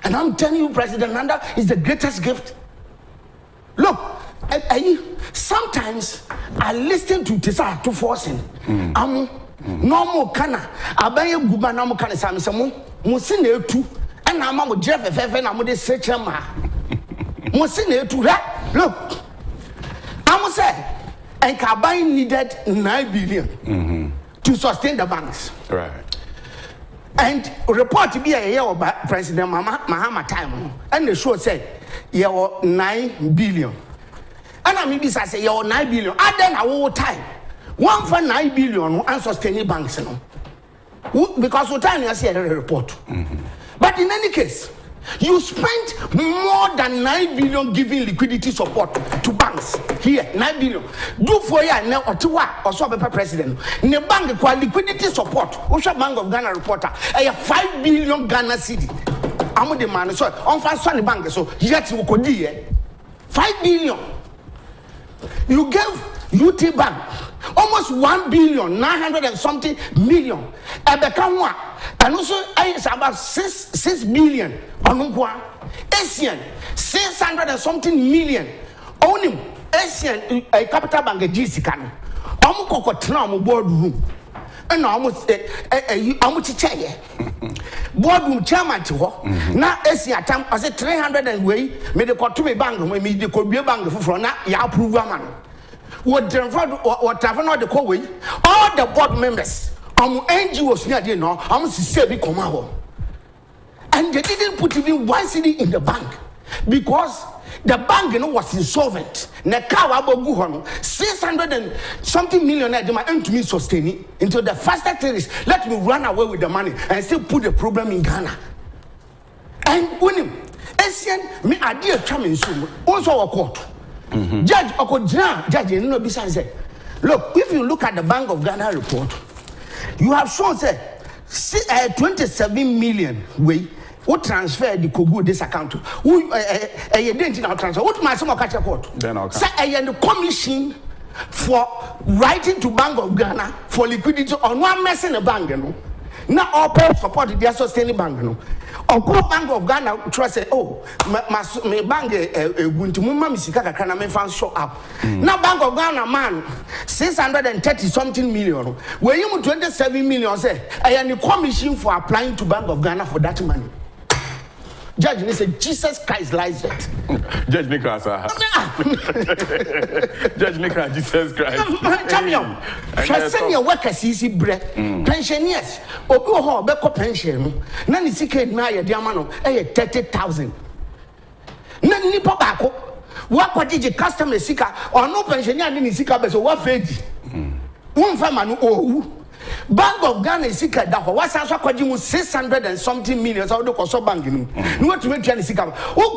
Speaker 3: And I'm telling you, President Nanda is the greatest gift. Look, sometimes I listen to Tisa to forcing. I'm no more kana. I buy a good man. I'm kana sami samu. Musine tu. And I'm a Jeff and I'm with search ma. Musine tu. Look, I'm say. And Kabay needed 9 billion to sustain the banks.
Speaker 1: Right.
Speaker 3: And report to be a year by President Mahama time. And the show said, you were 9 billion. And I mean, this I say, you were 9 billion. And then our time, 1 for 9 billion unsustainable banks. Because what time you see a report. But in any case, you spent more than 9 billion giving liquidity support to banks. Here, 9 billion. Do for you now or to what? Or so paper president. The bank for liquidity support. Osha Bank of Ghana reporter. I have 5 billion Ghana cedi. I'm the man. So on fast the bank. So yet you could do 5 billion. You gave UT Bank almost 1 billion 900 and something million. And also it's about 6 billion on Asian 600 and something million. Only Asian capital bank GC can. I'm boardroom. And almost chair. Boardroom chairman to her. Now Asia time I said 300 and way made the Kotume bank when me the Kobe bank for now ya approve man. What not the co all the board members. NGOs near there now, I'm say come out. And they didn't put even 1 cedi in the bank because the bank was insolvent. Nekawa 600 and something million to me sustaining until the faster thing is let me run away with the money and still put the problem in Ghana. And when him Asian me idea coming soon also a court. Judge Okodra, judge no bisa say, look, if you look at the Bank of Ghana report, you have shown say 27 million way who transfer the Kogu this account to who didn't now transfer what my some catch court
Speaker 1: then I'll
Speaker 3: say the commission for writing to Bank of Ghana for liquidity on one messing the bank now all people support their sustaining bank or go Bank of Ghana trust say oh my bank going to mama misika kakra na me fan show up now Bank of Ghana man 630 something million where you 27 million say I am the commission for applying to Bank of Ghana for that money. Judge said Jesus Christ lies it.
Speaker 1: Judge Nicholas. Judge Nicholas, Jesus Christ.
Speaker 3: Champion. Shall send your workers easy bread. Pensioners. Or go home, back up pension. None is secret now, your diamano, 30,000. None nipa bako. What did your customer seeker or no pensioner in Sika, but so what fed? One family, oh. Bank of Ghana is sick that what's also quadrum 600 and something million. So the bank no what to make Ghana sick. Oh,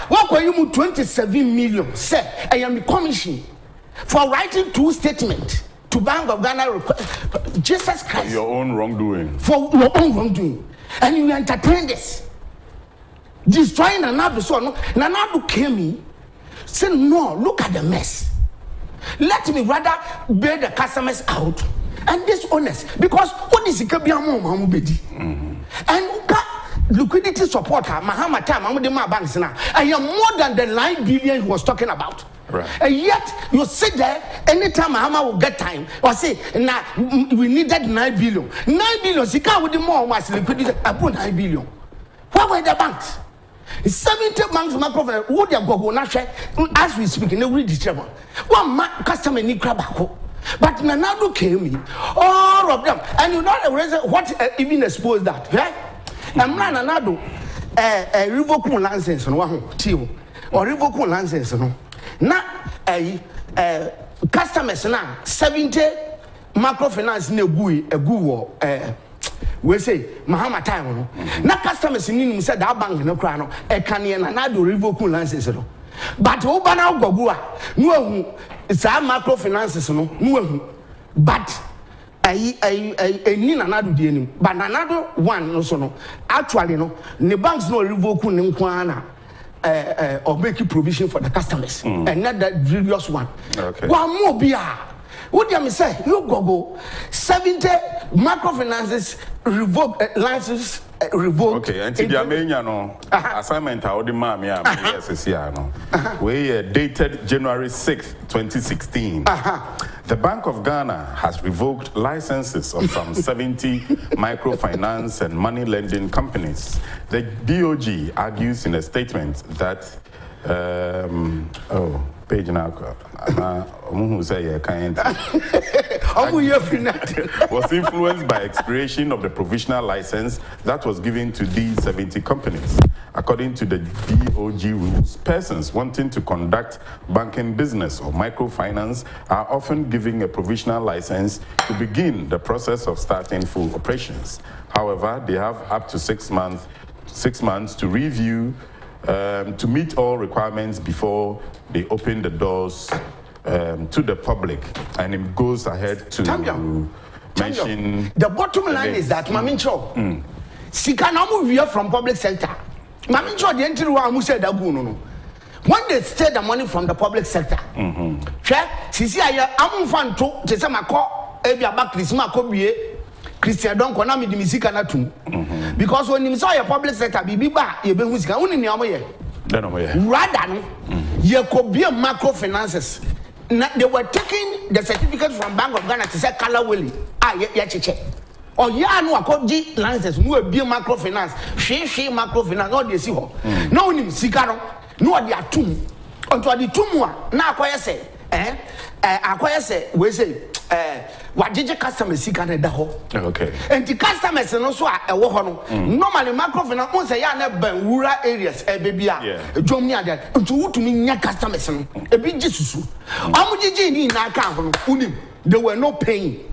Speaker 3: what were you 27 million? Say, I am the commission for writing 2 statements to Bank of Ghana. Jesus Christ.
Speaker 1: For your own wrongdoing.
Speaker 3: For your own wrongdoing. And you entertain this. Destroying another son. Nanadu came in. Say, no, look at the mess. Let me rather bail the customers out. And dishonest because what is it? And liquidity support, Mahama time, I'm with my banks now. I am more than the 9 billion he was talking about.
Speaker 1: Right.
Speaker 3: And yet you sit there anytime Mahama will get time or say, nah, we needed 9 billion. 9 billion, she can't with the more mass liquidity about 9 billion. What were the banks? 70 banks macro would have go as we speak in every district. One customer need crabako. But Nanado came in, all of them. And you know what even exposed that, right? And Nanado revocable license on one or revocable license no. Now customers now 70 microfinance ne gui a guo we say Mahama time no. Now customers in said that bank no cry no e can Nanado revocable license no. But Obana Gogua no it's a microfinances no but a Nina Nadu denim, but another one no so no. Actually no, the banks no revoke Nkwana or make provision for the customers, and not that previous one.
Speaker 1: Okay.
Speaker 3: One more beer. What do you say? You go 70 microfinances revoke licenses revoked.
Speaker 1: Okay, and the Armenian assignment I already ma'am we dated January 6th, 2016. The Bank of Ghana has revoked licenses of some 70 microfinance and money lending companies. The BOG argues in a statement that page now was influenced by expiration of the provisional license that was given to these 70 companies. According to the BOG rules, persons wanting to conduct banking business or microfinance are often given a provisional license to begin the process of starting full operations. However, they have up to 6 months to review to meet all requirements before they open the doors to the public, and it goes ahead to mention
Speaker 3: the bottom line is that Mamincho Sikanamu via from public sector. Mamincho the entry one said that no. When they steal the money from the public sector, Sisi I'm fan to Chesamako, Ebia back Christmako be Christian Donkor na me di misika na tum because when you saw your public sector bibiba ye be husika woni ni amoye rather no ye could be a microfinances. They were taking the certificate from Bank of Ghana to say color willy ye cheche or ya no akoji license no be microfinance she microfinance no dey see ho na woni misika no dey atum onto dey tumwa na akoye say akoye say we say wajije customers sika na da ho.
Speaker 1: Okay.
Speaker 3: And the customers no so a wo ho no. Normally microfinance on say ya na ban rural areas baby a dwom ni ade. Ntu wutumi nya customers no. Ebi jisusu. Amujiji ni na aka ho no. Unim they were not paying.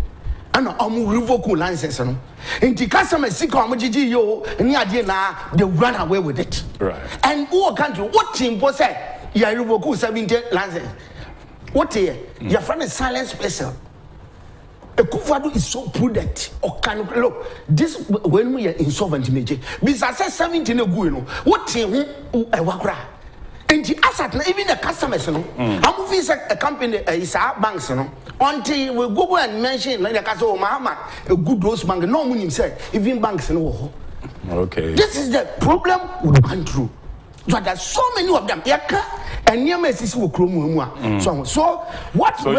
Speaker 3: And amu revoke license no. And the customers sika amujiji yo ni ade na they run away with it.
Speaker 1: Right.
Speaker 3: And who country what team po say ya revoke 70 license. What here? Your friend is silent special. Akufo-addo is so prudent. Or can look this when we are insolvent major. Because I 70 no go no. What thing wakra? And the asset even the customers no. I'm moving a company is our banks no. Until we go and mention like the castle Mahama a good rose bank. No money say even banks no.
Speaker 1: Okay.
Speaker 3: This is the problem we went through. But there's so many of them. And so what?
Speaker 1: So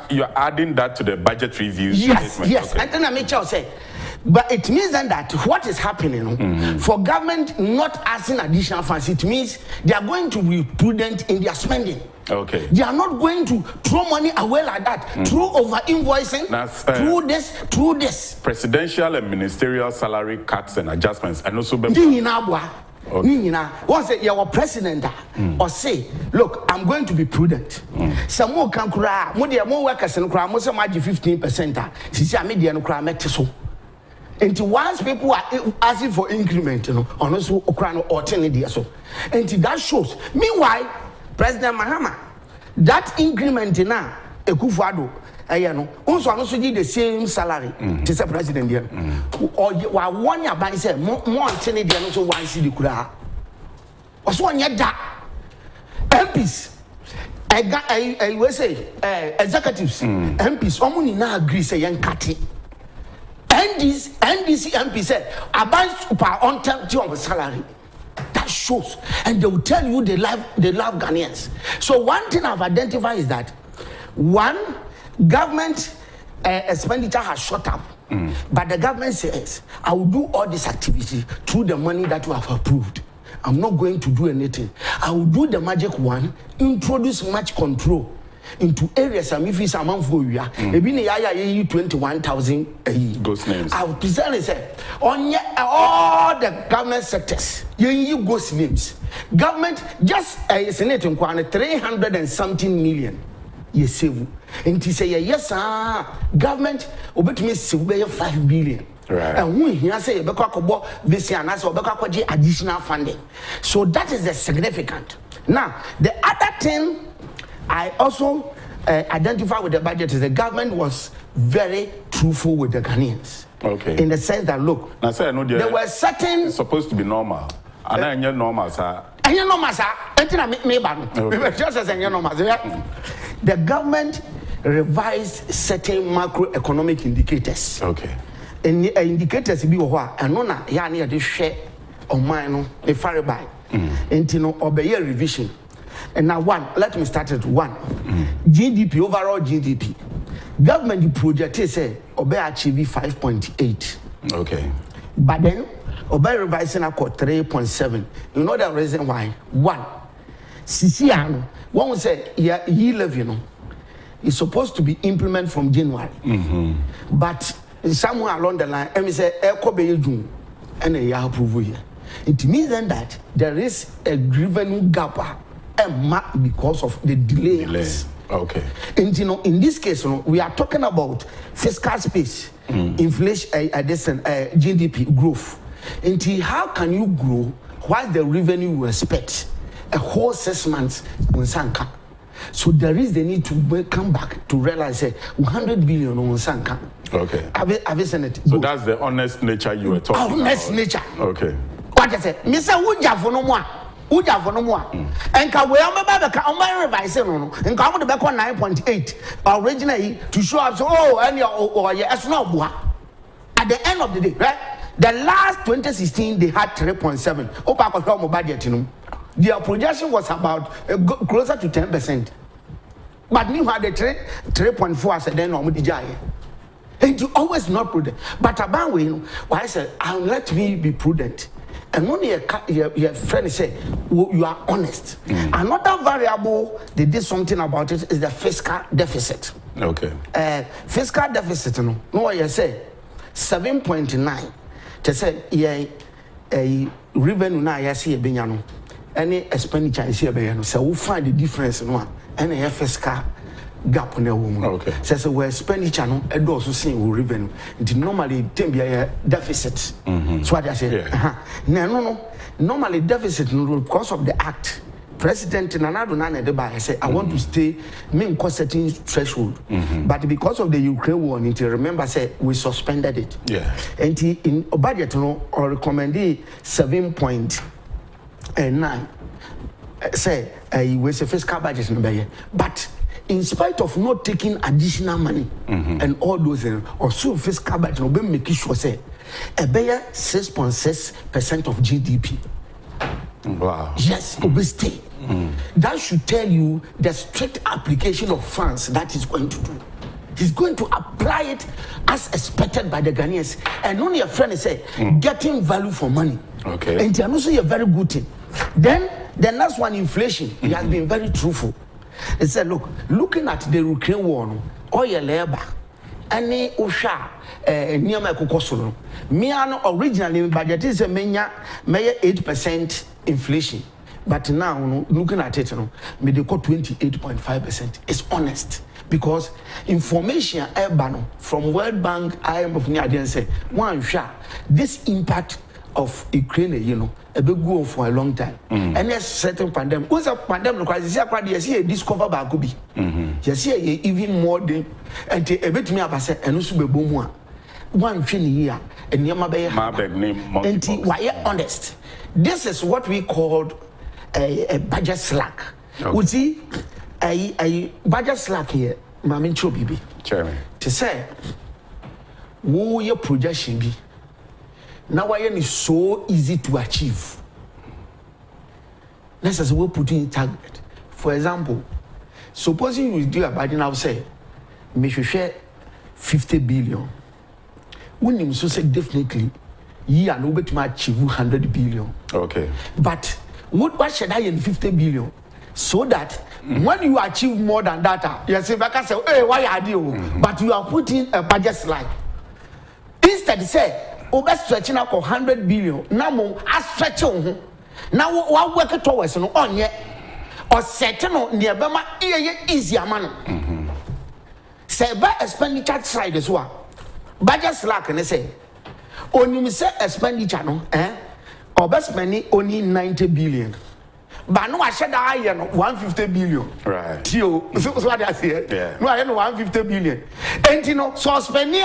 Speaker 1: you're adding that to the budget review?
Speaker 3: Yes,
Speaker 1: statement.
Speaker 3: yes.
Speaker 1: Okay.
Speaker 3: And then I make sure say, but it means then that what is happening for government not asking additional funds, it means they are going to be prudent in their spending.
Speaker 1: Okay.
Speaker 3: They are not going to throw money away like that through over invoicing, through this.
Speaker 1: Presidential and ministerial salary cuts and adjustments, and also.
Speaker 3: Okay. Once your president or say, look, I'm going to be prudent. Some more can cry, more workers and cry, most of my 15%. See, I made the cry so. And once people are asking for increment, on also Ukraine or 10 years so. And that shows. Meanwhile, President Mahama, that increment now, Akufo-addo, also did the same salary to the president here. Or one year by say more than the also one city could have. Also, one year that MPs, I will say executives, MPs, only now agree say young catty. And this NDC MP said, I buy super on time to salary. That shows, and they will tell you they love Ghanaians. So one thing I've identified is that one, government expenditure has shot up, but the government says, I will do all this activity through the money that you have approved. I'm not going to do anything. I will do the magic one, introduce much control into areas. And if it's a man for you, maybe 21,000
Speaker 1: ghost names.
Speaker 3: I will present say on all the government sectors, you ghost names. Government just Senate 300 and something million. Yes, save. And to say yes, government obey me 5 billion.
Speaker 1: Right.
Speaker 3: And we here say this year and additional funding. So that is the significant. Now, the other thing I also identify with the budget is the government was very truthful with the Ghanaians.
Speaker 1: Okay.
Speaker 3: In the sense that, look,
Speaker 1: now, sir,
Speaker 3: there were certain...
Speaker 1: It's supposed to be normal. And I ain't normal, sir.
Speaker 3: And you normal, sir. Just as normal. The government revised certain macroeconomic indicators.
Speaker 1: Okay.
Speaker 3: And indicators be what and nona ya near the share on mine a far by. And you know, obey revision. And now let me start at one. GDP, overall GDP. Government project say obey achieve 5.8.
Speaker 1: Okay.
Speaker 3: But then obey revising a 3.7. You know the reason why? One, Sisiano, one will say ye levy, you know, is supposed to be implemented from January. But somewhere along the line, I say June and a year approval here. It means then that there is a revenue gap because of the delays.
Speaker 1: Okay.
Speaker 3: And you know, in this case, you know, we are talking about fiscal space, inflation, GDP growth. And how can you grow while the revenue you expect a whole 6 months on Sanka? So there is the need to come back to realize 100 billion on Sanka.
Speaker 1: Okay.
Speaker 3: Have you seen it?
Speaker 1: So that's the honest nature you were talking about.
Speaker 3: Honest nature.
Speaker 1: Okay.
Speaker 3: What I said, Mr. Uja for no more. Uja for no more. And can we revise it? And come to back on 9.8 originally to show up. So, and your yes, no. At the end of the day, right? The last 2016, they had 3.7. Opa budget, you know. Their projection was about closer to 10%. But you had the 3.4 as a then on the and you always not prudent. But about we, why I said, let me be prudent. And when your friend say, you are honest. Another variable, they did something about it, is the fiscal deficit.
Speaker 1: Okay.
Speaker 3: Fiscal deficit, no what you say, 7.9. They say, a revenue now, I see a binyano. Any expenditure is here, so we'll find the difference in one. Any fiscal gap in a woman.
Speaker 1: Okay.
Speaker 3: So where expenditure no, and also seeing revenue. It normally can be a deficit. So what I say, no. Normally deficit because of the act. President Nana say, I want to stay main cost setting threshold. But because of the Ukraine war, remember say we suspended it.
Speaker 1: Yeah.
Speaker 3: And in budget or recommended 7.9. Say we say fiscal budget number. But in spite of not taking additional money and all those or so fiscal budget will be making sure say a better 6.6% of GDP.
Speaker 1: Wow.
Speaker 3: Yes, it will stay. That should tell you the strict application of funds that he's going to do. He's going to apply it as expected by the Ghanaians. And only a friend say, getting value for money.
Speaker 1: Okay.
Speaker 3: And it's also a very good thing. Then the next one, inflation. He has been very truthful. He said, look, looking at the Ukraine war, oil labor, any usha, niyama kukosoro. Miano originally budget is a menya 8% inflation. But now, looking at it, they got 28.5%. It's honest. Because information from World Bank, IMF, Niadian say, one shot, this impact of Ukraine, a big go for a long time. And there's certain pandemic. What's a pandemic? Because you see a discover by Kubi. You see even more than and a bit me about say, and also be boom one year, and Yamabe, and why honest. This is what we called a budget slack. Would see a budget slack here, Mamin Chobibi.
Speaker 1: Chairman.
Speaker 3: To say, who your projection be? Now, why is so easy to achieve? let's say we put in target. For example, supposing you do a budget now, say, me should share 50 billion. When you say definitely, you are not to achieve 100 billion.
Speaker 1: Okay.
Speaker 3: But what should I in 50 billion? So that when you achieve more than that, you say, hey, why are you? But you are putting a budget slide. Instead, say, over stretching out 100 billion. Now, I stretch on. Now, what work towards on yet? Or setting on near Bama, easy man. Say, by expenditure side as well. Budget slack, and they say, only me say expenditure, no, or best money only 90 billion. But no, I said I am 150 billion.
Speaker 1: Right.
Speaker 3: So what I say?
Speaker 1: Yeah.
Speaker 3: No, I am 150 billion. And you know, so spending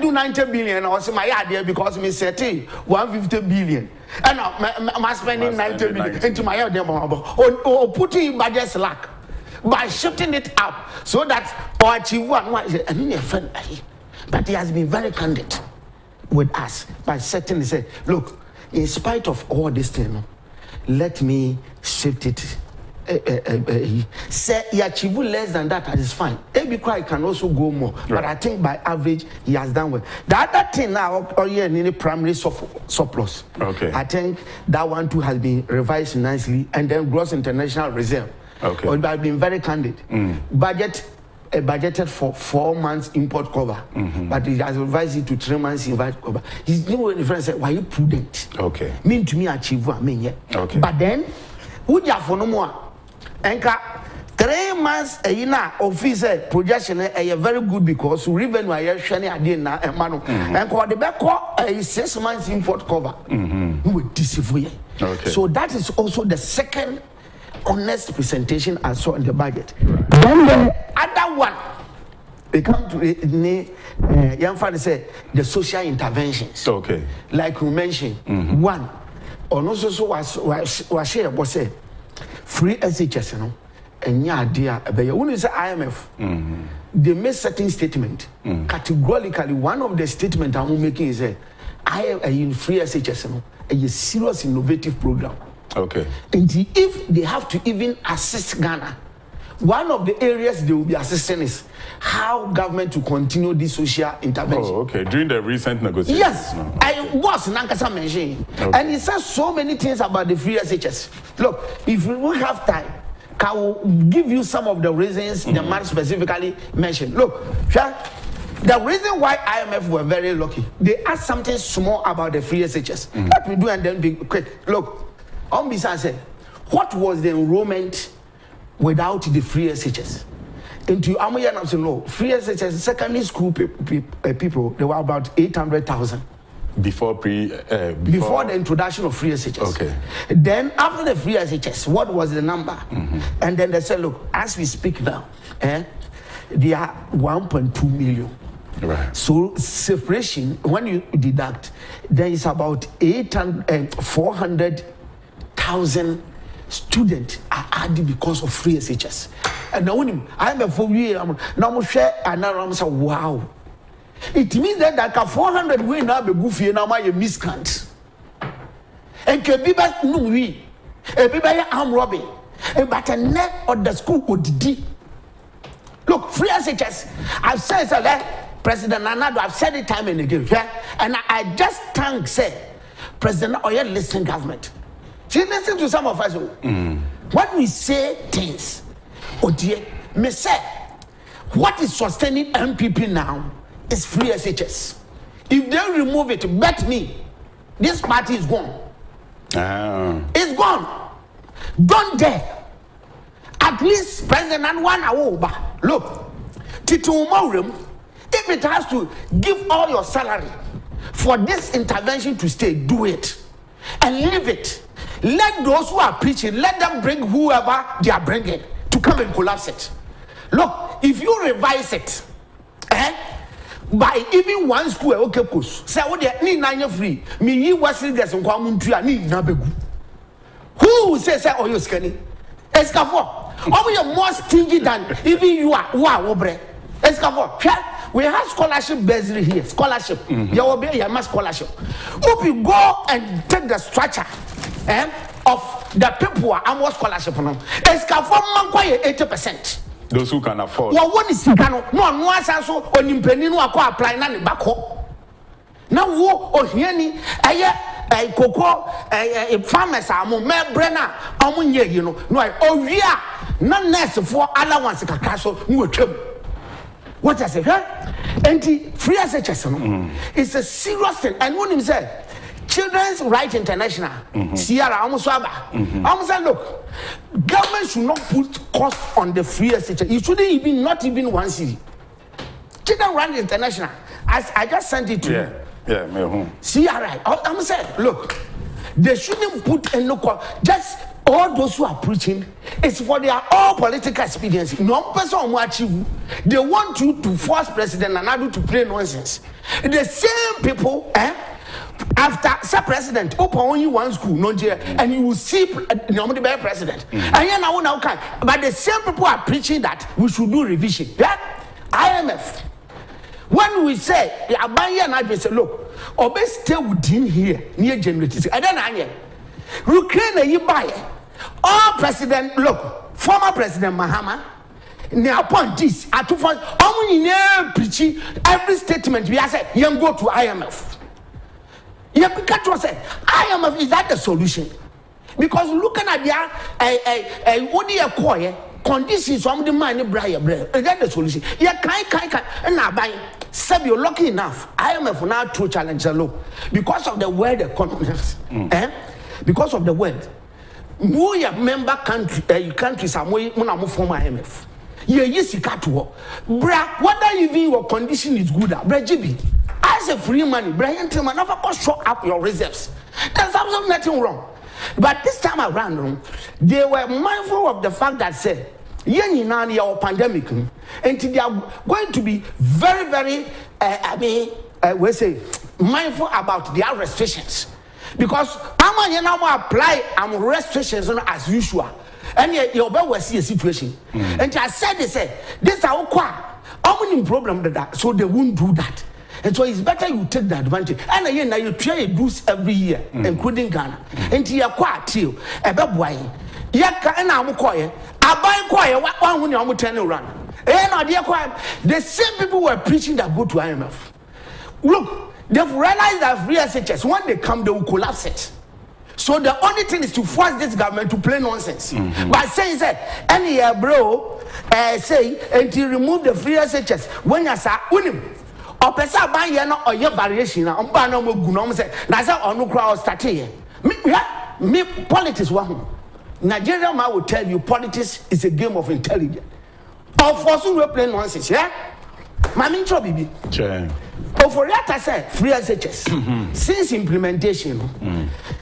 Speaker 3: do 90 billion. I was my idea because me set 150 billion. And I'm spending 90 billion into my idea. Or putting budget slack by shifting it up so that or achieve one. But he has been very candid with us by setting. He said, look, in spite of all this thing, let me shift it. Say he achieved less than that, that is fine. Maybe I can also go more, right. But I think by average he has done well. The other thing now, in the primary surplus.
Speaker 1: Okay.
Speaker 3: I think that one too has been revised nicely, and then gross international reserve.
Speaker 1: Okay.
Speaker 3: I've been very candid. Budgeted for 4 months import cover, but he has revised it to 3 months import cover. His new friend said, "Why are you prudent?"
Speaker 1: Okay.
Speaker 3: Mean to me achieve what I mean, yeah.
Speaker 1: Okay.
Speaker 3: But then, who you for no more? Enka 3 months a year officer projection is very good because revenue are sharing again now and mano. And for the back 6 months import cover. Who will deceive you?
Speaker 1: Okay.
Speaker 3: So that is also the second honest presentation I saw in the budget.
Speaker 1: Right.
Speaker 3: Then the other one, we come to young father say the social interventions.
Speaker 1: Okay.
Speaker 3: Like you mentioned, one, or also so was share was say free SHS, you know, and yeah, dear, when you say IMF, they make certain statement. Categorically, one of the statement I'm making is I am in free SHS, you know, a serious innovative program.
Speaker 1: Okay.
Speaker 3: And if they have to even assist Ghana, one of the areas they will be assisting is how government to continue this social intervention.
Speaker 1: Oh, okay. During the recent negotiations.
Speaker 3: Yes,
Speaker 1: no.
Speaker 3: I was Nankasa mentioning, and he says so many things about the free SHS. Look, if we have time, I will give you some of the reasons the man specifically mentioned. Look, the reason why IMF were very lucky, they asked something small about the free SHS. Let me do and then be quick. Look. Ombisa said, what was the enrollment without the free SHS? Into Amoyan, saying no, free SHS, secondary school people, there were about 800,000.
Speaker 1: Before
Speaker 3: the introduction of free SHS.
Speaker 1: Okay.
Speaker 3: Then after the free SHS, what was the number? And then they said, look, as we speak now, they are 1.2 million.
Speaker 1: Right.
Speaker 3: So separation, when you deduct, there is about 400,000 students are added because of free SHS. And now when I'm a 4 year, now share and say, wow. It means that 400 will now be goofy and now my miscount. And can be back no we. A be by arm robbing. But a net of the school would do. Look, free SHS. I've said that President Nanado, I've said it time and again. Yeah? And I just thank say President Oya listen government. See, listen to some of us. When we say things, oh dear, me say, what is sustaining MPP now is free SHS. If they remove it, bet me, this party is gone. It's gone. Don't dare. At least President Anwan Awoba, look, Titumorum, if it has to give all your salary for this intervention to stay, do it. And leave it. Let those who are preaching, let them bring whoever they are bringing to come and collapse it. Look, if you revise it, by even one school, okay, course, say what they need 9 free. Me, you was in this and come to need Nabegu. Who says, oh, you're skinny? Escafo. Oh, you're more stingy than even you are. Wow, Obre. Escafo. We have scholarship bursary here. Scholarship. You will be a mass scholarship. If you go and take the structure,
Speaker 4: of the people who are scholarship no eska for man kwai 80%.
Speaker 1: Those who can afford.
Speaker 4: Well, what is Sikano? No answer so onimpeni no akọ apply na ne bako. Na wo ohiani eye koko farmers amu me brena amu nye yi no owia na nurse for allowance kakra so no atwam. What I say, Anti free SHS no it's a serious thing. And when him said Children's Rights International, Sierra almost said, look, government should not put cost on the free SHS. It shouldn't even not even one city. Children's Rights International, as I just sent it to you.
Speaker 1: Yeah,
Speaker 4: Sierra, I'm saying, look, they shouldn't put any cost. Just all those who are preaching, it's for their all political expediency. No person will achieve. They want you to force President Nana to play nonsense. The same people, after say president open only one school Nigeria and you will see normally by president and now can but the same people are preaching that we should do revision. IMF when we say Abaya na say look obe stay within here near generators and then Ukraine you buy all president look former president Mahama ne upon this at preaching every statement we have said you go to IMF. Yeah, because said, IMF is that the solution? Because looking at their what they acquire conditions from the money, is that the solution? Yeah, can and now by say you're lucky enough. IMF now true challenge low because of the world economy, because of the world. We are member countries are more from IMF. Yeah, yes, you can't work. Bra, whether even your condition is good, bra, GB. As a free money, Brian Tillman never cost show up your reserves. There's absolutely nothing wrong. But this time around, they were mindful of the fact that said, our pandemic, and they are going to be very, very, we say, mindful about their restrictions. Because I'm going to apply restrictions as usual. And yet, you'll be see a situation. And I said, they said, this is our problem with that, so they won't do that. And so it's better you take the advantage. And again, now you try to do every year, including Ghana. And you are quite chill. A boy, Yaka and I'm quiet. I buy quiet. What one when you're turning around? And dear quiet. The same people were preaching that go to IMF. Look, they've realized that free SHS, when they come, they will collapse it. So the only thing is to force this government to play nonsense. By saying that any year, bro, say, and to remove the free SHS when you say, unim. Or pesa ban ye no oye variation na omba na mo gu no say na say onu kra start here me politics wa ho Nigerian man will tell you politics is a game of intelligence of force we play nonsense mami ncho bibi for that say free SHS since implementation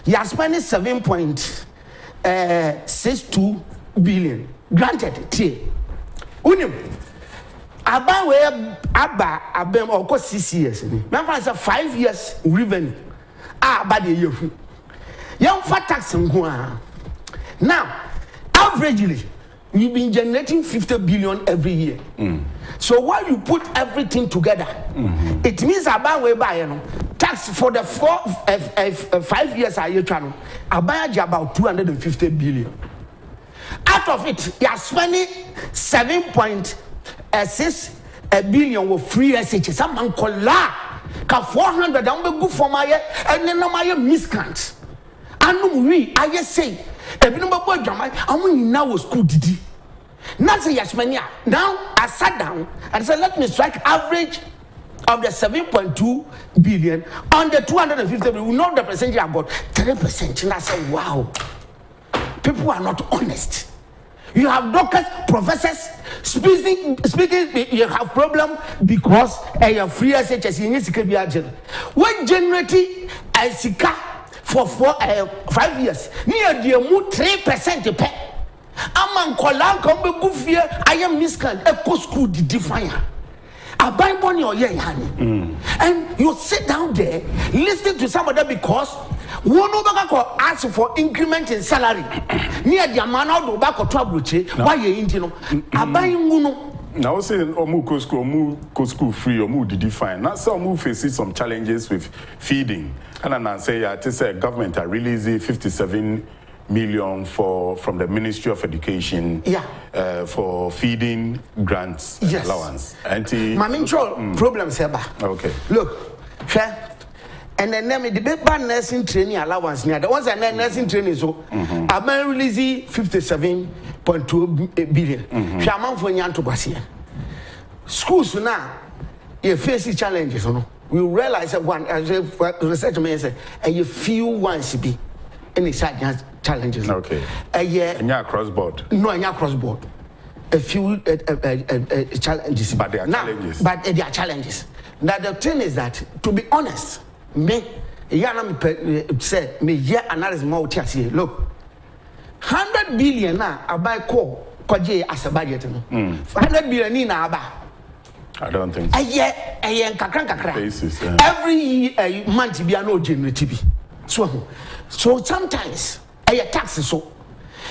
Speaker 4: you are spending 7.62 billion granted tie unim Aba we abem or 6 years. Remember, say 5 years revenue. But the year. Young fat tax now, averagely, we've been generating 50 billion every year. So while you put everything together, it means about we buy tax for the 5 years a year channel. About 250 billion. Out of it, you are spending 7.6 billion with free SHS. Some man kola ka 400 down be good for my and then my miscant. And we I just say ebi no boy jama amun now was school didi. Now say yes mania. Now I sat down and said let me strike average of the 7.2 billion on the 250 billion. We know the percentage about 3%. And I said wow. People are not honest. You have doctors, professors speaking. You have problem because you free SHS. You need to be agent. When generating a sika for 5 years, near the 3% pay. Among Kolan come be fear. I am miscant. A school the definer. I buy money or and you sit down there, listen to somebody because one over ask for increment in salary. Near the man out of back or trouble, why you know? I buy muno.
Speaker 1: Now saying Omu school free or mu define. Now some move faces some challenges with feeding. And I say yeah, to say government are releasing 57 million from the Ministry of Education. For feeding grants allowance.
Speaker 4: Problems here.
Speaker 1: Okay.
Speaker 4: Look, and then the debate ban nursing training allowance. The ones that nursing training so I'm releasing 57.2 billion. Shaman for Nyan to Basia. Schools now you face challenges. We realize that one as research may say, and you feel once to be any such challenges.
Speaker 1: Okay. And cross board.
Speaker 4: No, cross board. A few challenges.
Speaker 1: But there are challenges.
Speaker 4: But there are challenges. Now the thing is that, to be honest, me say me analysis more here. Look, 100 billion now I buy core as a budget. 100 billion now
Speaker 1: I don't think so.
Speaker 4: Every month be no generative. So sometimes taxes so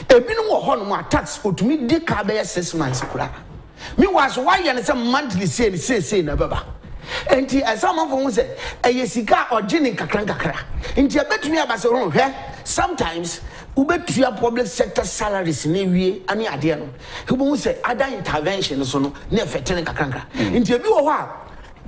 Speaker 4: a minimum of tax to me de cabe 6 months. Me was why and some monthly say na baba. And as some of them say a sika or gin kakra. Into a bet me about sometimes ubetria public sector salaries in we any idea no. Who say other interventions so no near fetene kakra. Into a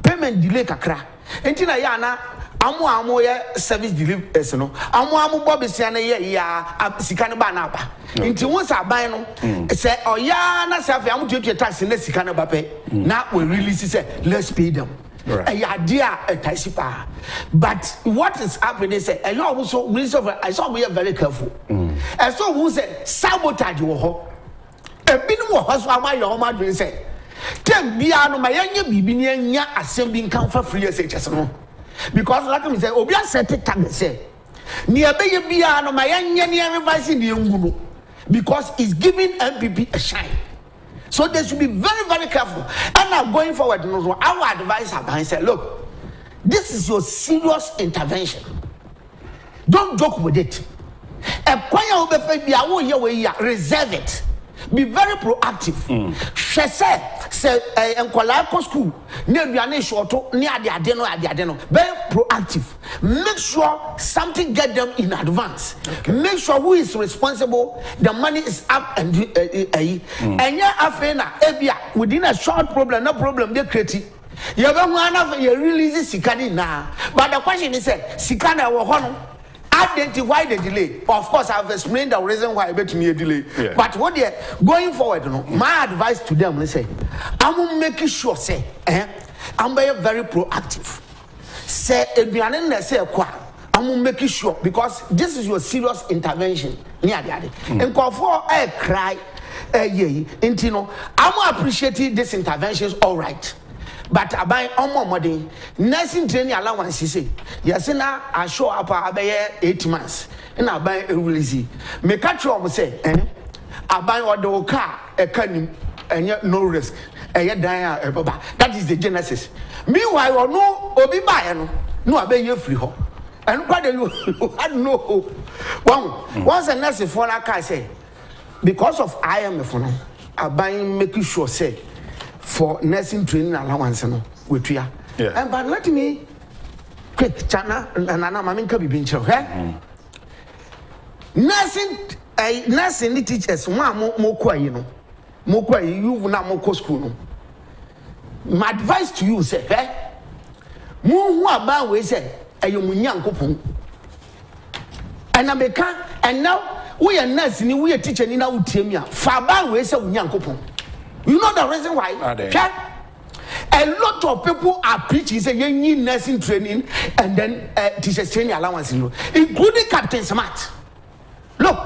Speaker 4: payment delay kakra. Into na yana amu ye service delivery no amu bobi sia na ye ya sika ne ba na ba nti won sa ban no say oya na say afi amu tutu tax na sika na ba pe na we release say let's pay them but what is happening is say you also I saw we are very careful and so who say sabotage wo ho e binu wo ho so amayo ma dwen say tem bia no ma yanye bibi ne anya asem bi nkan fa free SHS no. Because like me say, Obia set it target say, near Bay Bia no my revising the Unguno because it's giving MPP a shine. So they should be very, very careful. And now going forward, our advice I say, look, this is your serious intervention. Don't joke with it. Reserve it. Be very proactive. She said, school, very proactive. Make sure something get them in advance. Okay. Make sure who is responsible, the money is up and within a short problem, no problem, they create it. You have one of you release Sikani now. But the question is Sikana will identify the delay. Of course, I've explained the reason why I bet me a delay. Yeah. But what they going forward, my advice to them is say, I'm making sure say, I'm very proactive. Say, I'm making sure because this is your serious intervention. And call for a cry, I'm appreciating this intervention, all right. But I buy more money. Nursing training allowance, you say. Yes, now I show up, I buy 8 months. And I buy a release. Me catch you, say, I buy what the car, a can, and yet no risk. And yet, that is the genesis. Meanwhile, no, Obi Bayan, no, I buy you free. And what do you know? Once a nurse for a car, say, because of IMF, I buy making sure, say, for nursing training allowance with you. And but let me quick chana and Mami can be nursing the teachers one more you na more school. My advice to you say, who about we say a young couple. And and now we are nursing, we are teaching in our team. Faba we say young couple. You know the reason why? A lot of people are preaching, say you need nursing training and then teachers training allowance, including Captain Smart. Look,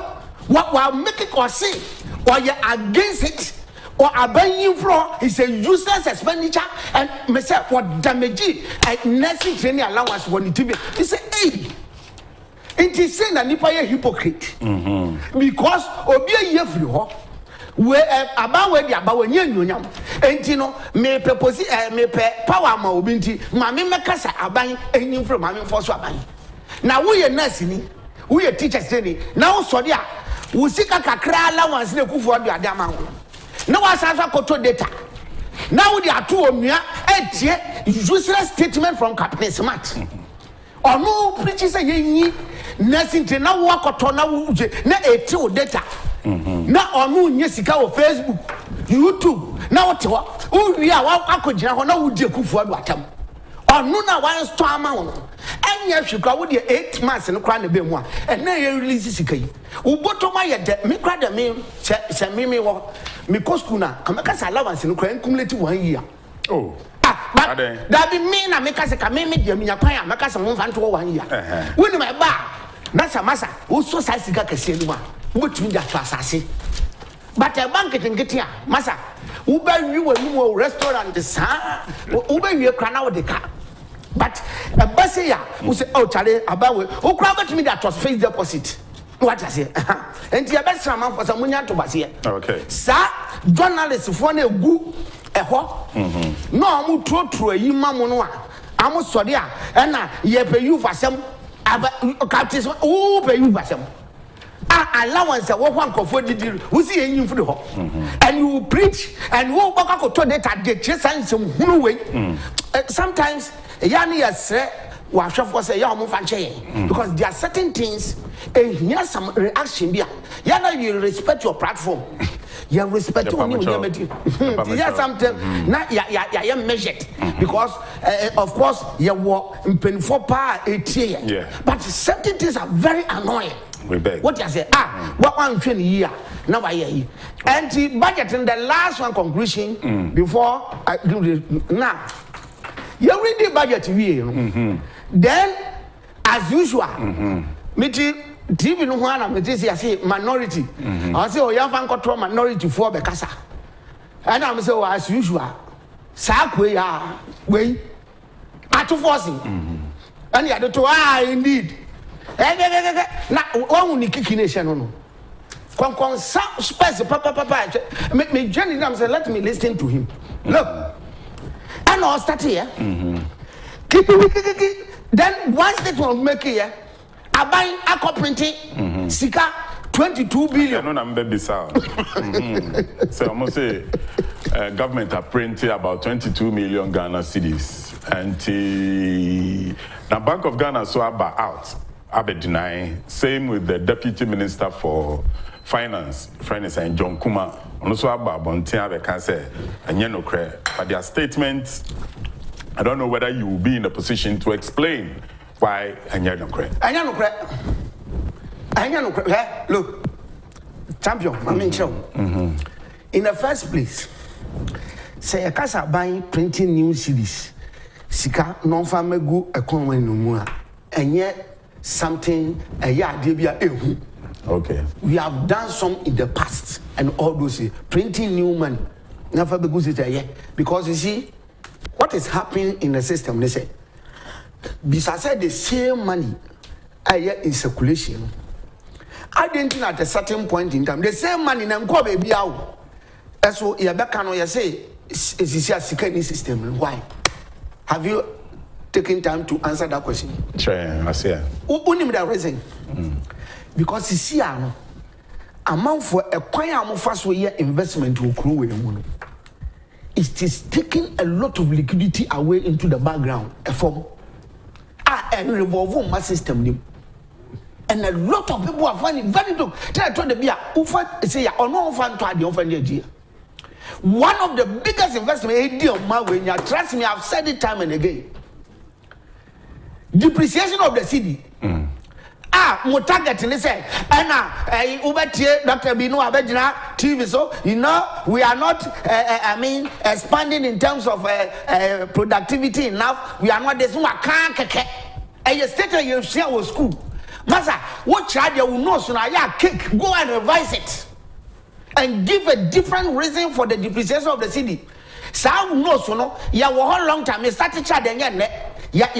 Speaker 4: what we are making or say, or you're against it, or are buying for is a useless expenditure, and myself what damage nursing training allowance when it be. He say, hey, it is saying that Nipa is a hypocrite because Obia Yefri. Where about where the about when you know, and you know, may propose may pay power ma obinti, mammy Macassa abang and from mammy for swabbing. Now we are nursing, we are teachers training. Now, so yeah, we see a cry allowance in the for the Adamang. No one has a control data. Now they are 2 of me, useless statement from Captain Smart. Or no preachers say ye Nothing to now walk or na a data. Now on Yesica or Facebook, YouTube, now what? Oh, we are what I could now would you for what time? Or no, now one storm amount. And yes, you go with your 8 months and crying a bit more. And now you release this. Ubotoma, me cried a me, send me what Mikoskuna, Kamakas allowance in Ukraine cumulative 1 year.
Speaker 1: Oh.
Speaker 4: But that be mean, I make us a commitment, you mean a pie, make us a month and 1 year. When my bar, Nasa Massa, who so Sassica Casilma, which means that assassin. But a banquet and get here, Massa, Uber you a new restaurant, the sun, Uber you a crown out the car. But a busser who said, oh, Charlie, about who crowded me that was fixed deposit. What I say? And the best amount for some money to Basia.
Speaker 1: Okay.
Speaker 4: Sir, journalists for a good. No, I'm true a human. I'm sorry, and ye pay you for some. Captain, who pay you for some? Allowance, one comfort deal. Who's the engine for the hall? And you preach and walk back to that get just and some way. Sometimes, Yanni has said, wash off was a young fan because there are certain things, and here's some reaction. Yana, you respect your platform. You respect your yes, something. Not ya measured because, of course, you walk in painful power 8 years.
Speaker 1: Yeah.
Speaker 4: But certain things are very annoying.
Speaker 1: We beg.
Speaker 4: What you say? What 120 year? Now I hear. And the budget in the last one conclusion before I do now. You read the budget then, as usual, TV no one am this say minority. I say oh you fan control minority for Bekasa. And I'm say as usual. Sakwe ya we atu forcing. And you to indeed. Na one ni kiki nation no. Kon space papa me journey them say let me listen to him. Look. And I'll start here. Then one statement make here. I buy a printing Sika 22 billion.
Speaker 1: No, I'm baby So almost say government are printing about 22 million Ghana cedis. And the Bank of Ghana so about out. Abe deny. Same with the Deputy Minister for Finance, and John Kuma. Also about Bontia Abe can say and no credit. But their statements, I don't know whether you will be in a position to explain why Anya no credit. Anya no credit. Anya no credit. Look, champion, I mean, show. In the first place, say a casa buying printing new CDs. Sika non famegu economy no more. And yet something a year debia ehu. Okay. We have done some in the past and all those printing new money. Never because you see what is happening in the system. They say besides the same money in circulation. I didn't think at a certain point in time the same money na go baby out. So you back no you say is a security system. Why? Have you taken time to answer that question? Sure, I see.
Speaker 4: Unim the reason. Because you see amount for a quiet first year investment to accrue it is taking a lot of liquidity away into the background. A revolving system. And a lot of people are finding very good. Try to be a say or no fan to the offended. One of the biggest investment of my way, trust me, I've said it time and again. Depreciation of the city. More target in say, and Uber Dr. Bino Abedina TV. So you know we are not expanding in terms of productivity enough. We are not this one can't and you state you share with school. Master, what child you will know so now yeah kick go and revise it and give a different reason for the depreciation of the city. So no so no yeah how long time you start to charge then yeah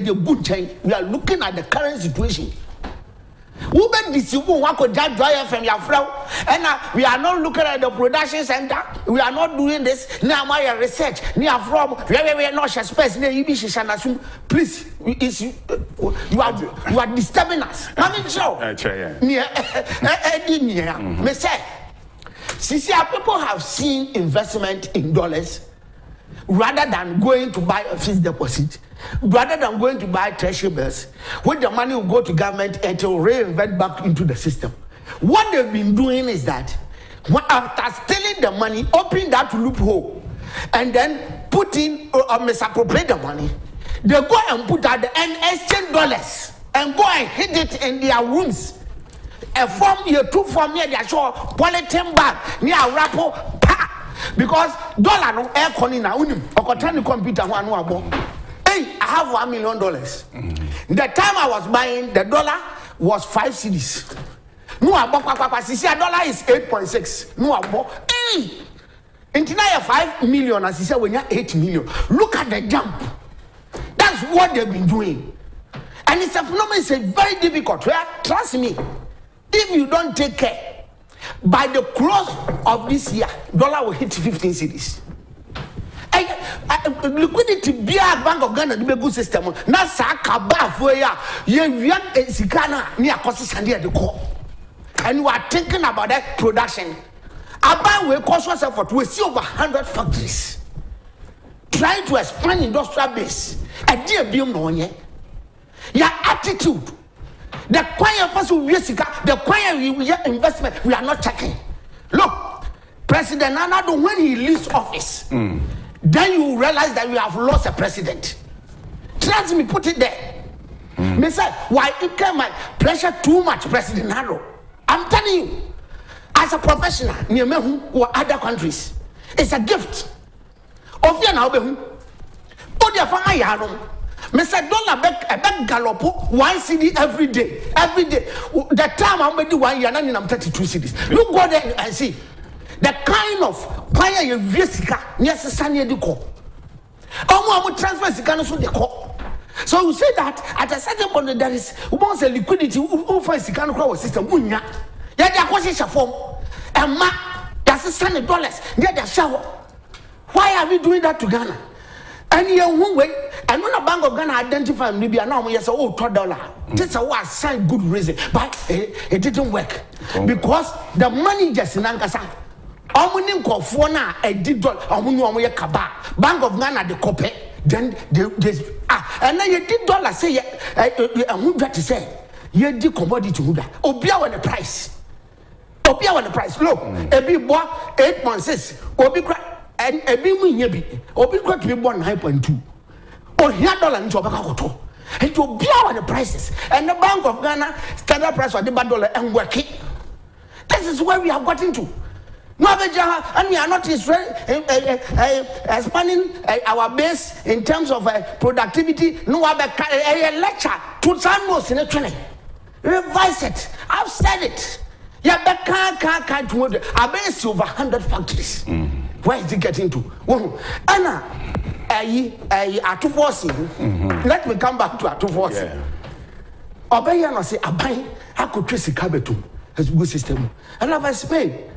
Speaker 4: good change. We are looking at the current situation. We are not looking at the production center. We are not doing this. Now my research. We are not space. Please, you are disturbing us. People have seen investment in dollars rather than going to buy a fixed deposit. rather than going to buy treasury bills, when the money will go to government and it will reinvest back into the system. What they've been doing is that after stealing the money, open that loophole, and then put in or misappropriate the money, they go and put out and exchange dollars and go and hid it in their rooms. A form year 2 form near their show, polythene bag near a rapper, because dollar no air conning now, or computer one more. Hey, I have $1 million. The time I was buying, the dollar was 5 cedis. No, I bought $dollar is 8.6. No, I bought. Hey, into now 5 million, as he said, when you're 8 million. Look at the jump. That's what they've been doing. And it's a phenomenon, it's a very difficult. Trust me, if you don't take care, by the close of this year, dollar will hit 15 cedis. Liquidity be a Bank of Ghana, the good system. Now, Sakaba for ya, you Sikana near Costa Sandia the core. And you are thinking about that production. Aban will cost yourself for we see over 100 factories trying to expand industrial base. A dear beam no one. Your attitude, the choir person we the choir we investment, we are not checking. Look, President Nana, when he leaves office, then you realize that we have lost a president. Trust me, put it there. Me say, why it came my pressure too much, President Nana? I'm telling you, as a professional, near me or other countries, it's a gift. Of your now, put your family yarum. Mr. Dollar back gallop 1 CD every day. Every day. The time I'm going to do 1 year, and I'm 32 CDs. You go there and see the kind of fire you Jessica, yes, Sunny de Co. I'm transfer Sicano de Co. So you say that at a certain point there is once a liquidity who finds Sicano system. Yeah, they're causing a form. And ma, that's $100. Get the shower. Why are we doing that to Ghana? And you won't wait. And when a Bank of Ghana identify Libya now, yes, $2. This is a sign good reason, but it didn't work because the money just in Ankasa. Omunim ko fona e did dollar. Omunim ye kaba. Bank of Ghana the copy. Then they and then you did dollar say who got to say you did commodity huda. Obia on the price. Obia on the price. Look, a big boy 8.6. Obi and a big yebi. Obi got to be 9.2. Or here dollar into a it will be on the prices. And the Bank of Ghana standard price for the $1 and working. This is where we have got into. And we are not expanding our base in terms of productivity. No, a lecture to some in a training. Revise it. I've said it. Yeah, can't tomorrow. I base over 100 factories. Where is it getting to? Anna, let me come back to Atufosi. Obey and say, I could trace a cabetum as a good system. And I've explained.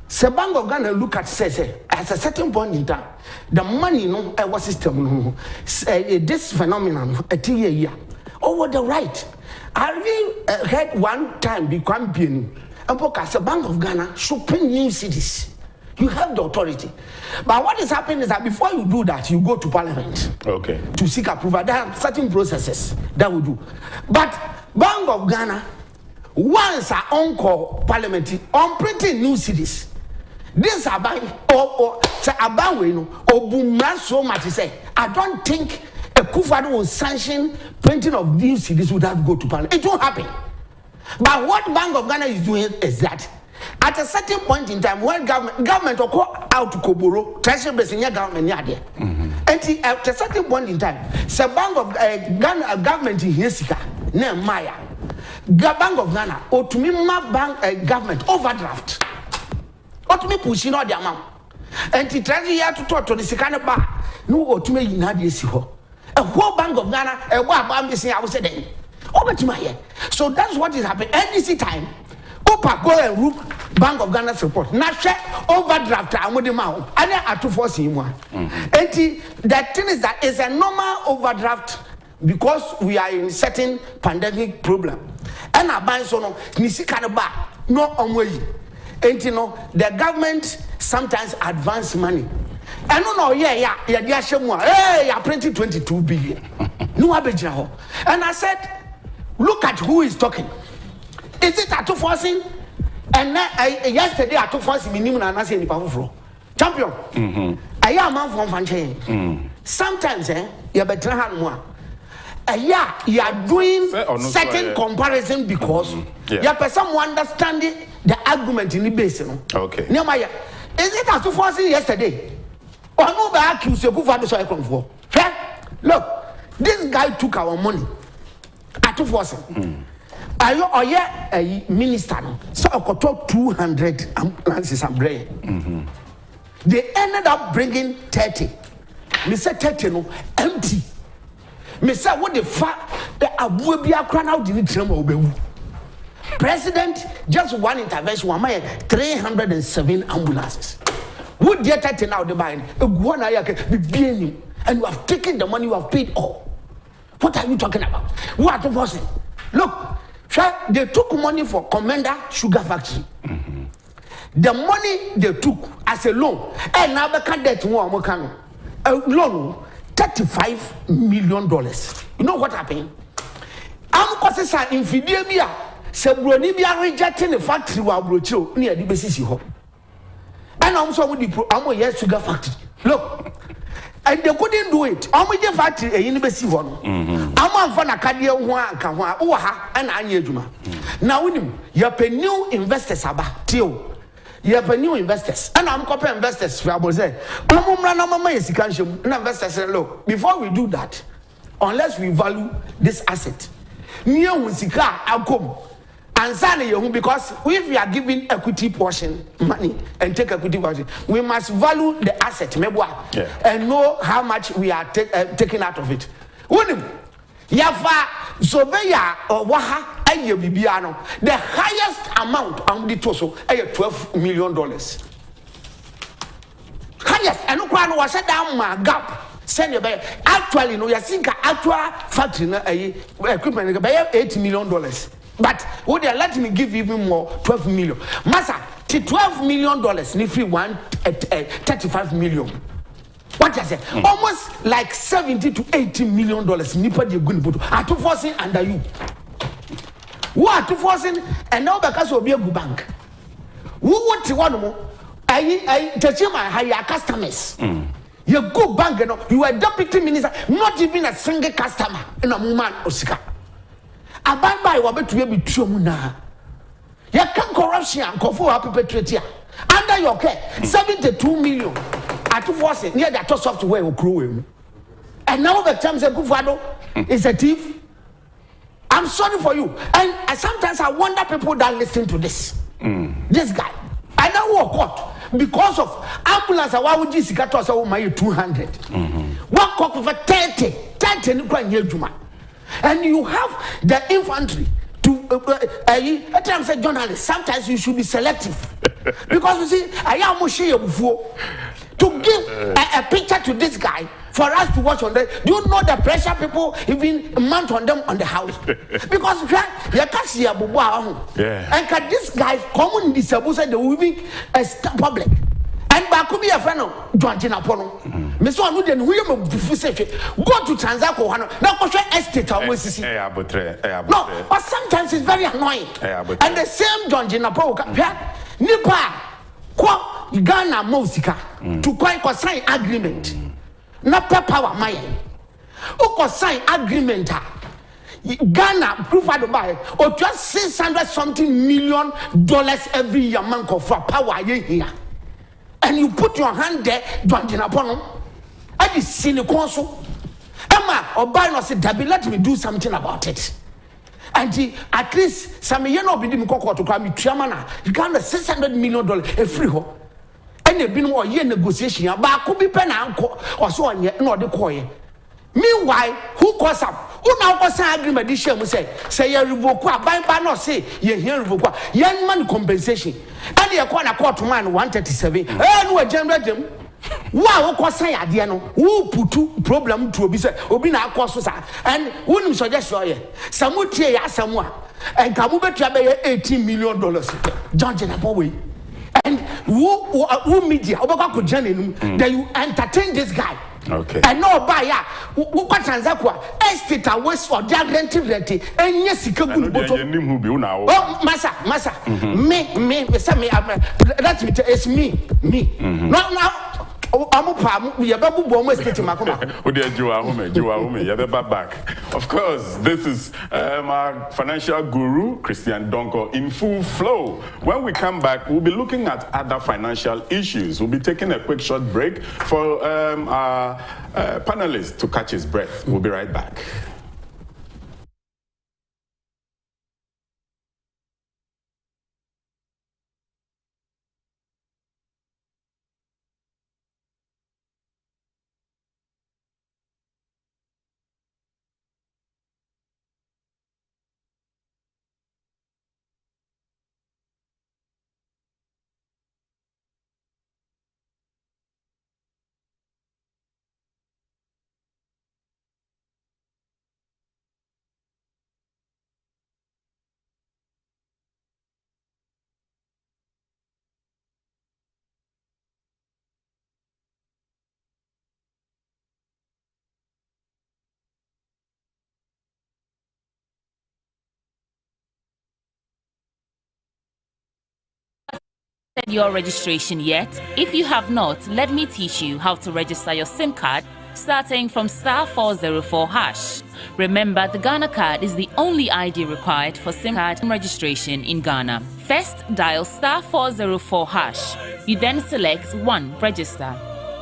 Speaker 4: The Bank of Ghana look at says at a certain point in time, the money no our system no this phenomenon a year over the right. I really heard one time be campaigning and because the Bank of Ghana should print new cities. You have the authority. But what is happening is that before you do that, you go to Parliament. Okay. To seek approval. There are certain processes that we do. But Bank of Ghana, once are on Parliamentary, on printing new cities. This about or say about we know or boom so much to say. I don't think akufo-addo will sanction printing of new cities without go to Parliament. It won't happen. But what Bank of Ghana is doing is that at a certain point in time, when government will go out to Koboro, treasury base in your government there. And at a certain point in time, the Bank of Ghana government in Jessica, ne Maya, Bank of Ghana, or to me, my bank government overdraft. Or to me pushing all the amount. And the treasury here to talk to the second bar. No, or to me in Hadiesiho. A whole Bank of Ghana, a one bank missing, I was saying. Over to my head. So that's what is happening. NDC time. Opa go and root Bank of Ghana's report. Not check overdraft. I'm with the mouth. And then I to force him one. And the thing is that it's a normal overdraft because we are in certain pandemic problem. And I buy so no nisi kanaba no onway. And you know the government sometimes advance money. And no, hey, I printed 22 billion. No abejra. And I said, look at who is talking. Is it Atu forcing? And yesterday Atu forcing minimum and I say the champion. I am a man from Fanchain. Sometimes you better have more. Yeah, you are doing certain comparison because you have some understanding the argument in the basin.
Speaker 1: Okay.
Speaker 4: Is it Atu forcing yesterday? Or no back you say for. Look, this guy took our money. Atu forcing. Are you a minister? So I got 200 ambulances and brain. They ended up bringing 30. Me said 30 no empty. Me said what the fuck? The Abuabia crown out in the President just one intervention. 307 ambulances. Would get 30 now the buying? And you have taken the money, you have paid all. What are you talking about? What are you forcing? Look. They took money for Commander Sugar Factory. The money they took as a loan, and now they can't get a loan, $35 million. You know what happened? I'm causing some infidemia. Sebronibia rejecting the factory while brocho near the basis. And I'm so with the I'm Sugar Factory. Look. And they couldn't do it. I'm with the factory a university one. I'm on Fanacadia one Kawa and Anyejuma. Now you have a new investors about you. You have a new investors. And I'm copy investors for Abose. Investors say, look, before we do that, unless we value this asset, near Winsika, I'll come. And sign because if we are giving equity portion money and take equity portion, we must value the asset and know how much we are taking out of it. Yafa Sobeya or Waha Bibiano, the highest amount on the total $12 million. Highest, and no one was set down my gap. Send your bay. Actually, no, you think actual factory equipment $8 million. But would they let me give even more 12 million? Massa, $12 million, Nifri 35 million. What I say? Almost like 70 to 80 million dollars. Nipa de good put. Are to forcing under you. Who are to forcing and now because of your bank? Who want to one more? I touch my higher customers. You go bank, you are deputy minister, not even a single customer in a woman Osika. Abide by what to be true now. You can corruption for a perpetrator under your care 72 million at to force it near that software will crew him. And now the terms of Akufo-addo is a thief. I'm sorry for you. And sometimes I wonder people that listen to this. This guy. I now walk out because of ambulance. Why would you see that also my 200? One cock over 30 and you have the infantry to at times a journalist. Sometimes you should be selective because you see I am before to give a picture to this guy for us to watch on them. Do you know the pressure people even mount on them on the house? Because you can't see a and can this guy come in this they will be public. And back be a friend of John Agyapong. Mr. Anuden, who you go to Transaco, now go to estate. No, but sometimes it's very annoying. And the same John Agyapong, Nipa, Ghana Mosika, to quite sign agreement. Not power, my who sign agreement. Ghana proof to buy or just $600 million every year, man, for power here. And you put your hand there, John Agyapong. I just see the console. Emma or Bino said, Debbie, let me do something about it. And at least some year no be dim to come me Triamana. You got $600 million a free home. And they've been 1 year negotiation, but could be pen uncle or so on yet, not the coin. Meanwhile, who calls up? Who now was an agreement? This year, say, you revoke, by not say, you hear revoke, young man compensation. And you acquire a court man 137. And we generate them. Wow, what say Adiano? Who put two problem to be said, Obina costs and wouldn't suggest you. Some would tear someone and Kamuba $18 million. John Agyapong. And who media, Obaka could join that you entertain this guy.
Speaker 1: Okay.
Speaker 4: And no buy ya. What transakwa? Estate a west for their renting. And yes, you can go to oh, massa. Me, that's it. It's me. Not now. I'm a palm. We are babu bomb. Estate Makoma.
Speaker 1: Back. Of course, this is our financial guru, Christian Donkor, in full flow. When we come back, we'll be looking at other financial issues. We'll be taking a quick short break for our panelists to catch his breath. We'll be right back.
Speaker 5: Your registration yet? If you have not, let me teach you how to register your SIM card starting from *404#. Remember, the Ghana card is the only ID required for SIM card registration in Ghana. First, dial *404#. You then select 1 register.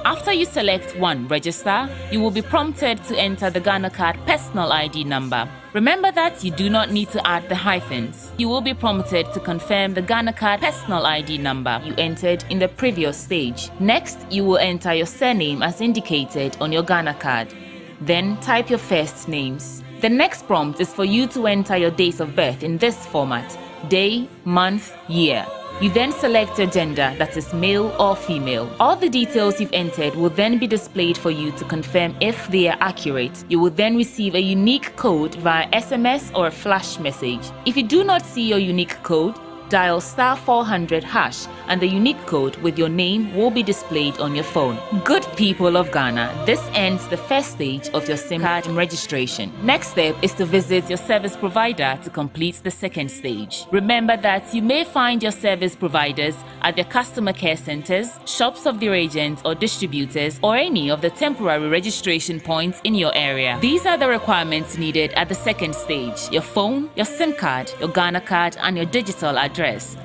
Speaker 5: After you select 1 register, you will be prompted to enter the Ghana card personal ID number. Remember that you do not need to add the hyphens. You will be prompted to confirm the Ghana card personal ID number you entered in the previous stage. Next, you will enter your surname as indicated on your Ghana card. Then type your first names. The next prompt is for you to enter your dates of birth in this format: day, month, year. You then select your gender, that is male or female. All the details you've entered will then be displayed for you to confirm if they are accurate. You will then receive a unique code via SMS or a flash message. If you do not see your unique code, dial *400# and the unique code with your name will be displayed on your phone. Good people of Ghana, this ends the first stage of your SIM card registration. Next step is to visit your service provider to complete the second stage. Remember that you may find your service providers at their customer care centers, shops of their agents or distributors, or any of the temporary registration points in your area. These are the requirements needed at the second stage: your phone, your SIM card, your Ghana card, and your digital address.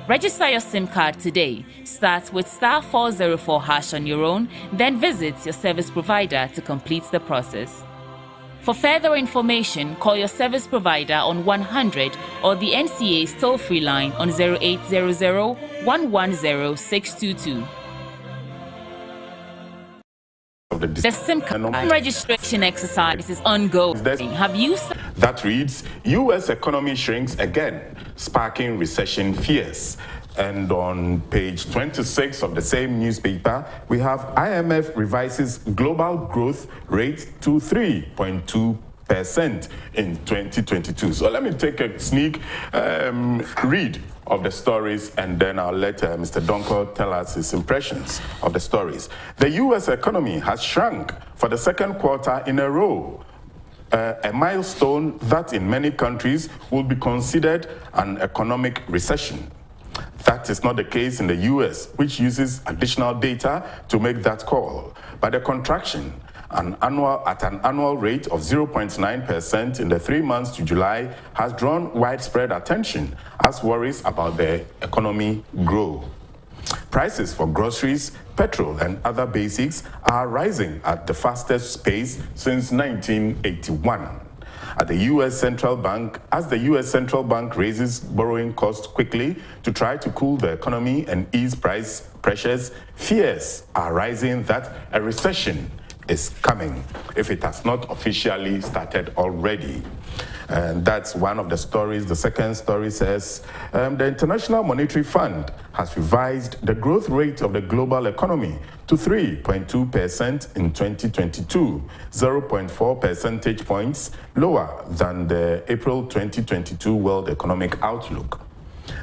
Speaker 5: Register your SIM card today. Start with *404# on your own, then visit your service provider to complete the process. For further information, call your service provider on 100 or the NCA's toll-free line on 0800 110 622. The SIM card registration exercise is ongoing. Have you...
Speaker 1: That reads, U.S. economy shrinks again, sparking recession fears. And on page 26 of the same newspaper, we have IMF revises global growth rate to 3.2% in 2022. So let me take a sneak read of the stories, and then I'll let Mr. Donkor tell us his impressions of the stories. The U.S. economy has shrunk for the second quarter in a row, a milestone that in many countries will be considered an economic recession. That is not the case in the U.S., which uses additional data to make that call. But the contraction at an annual rate of 0.9% in the 3 months to July has drawn widespread attention as worries about the economy grow. Prices for groceries, petrol, and other basics are rising at the fastest pace since 1981. As the U.S. Central Bank raises borrowing costs quickly to try to cool the economy and ease price pressures, fears are rising that a recession is coming, if it has not officially started already. And that's one of the stories. The second story says the International Monetary Fund has revised the growth rate of the global economy to 3.2% in 2022, 0.4 percentage points lower than the April 2022 World Economic Outlook.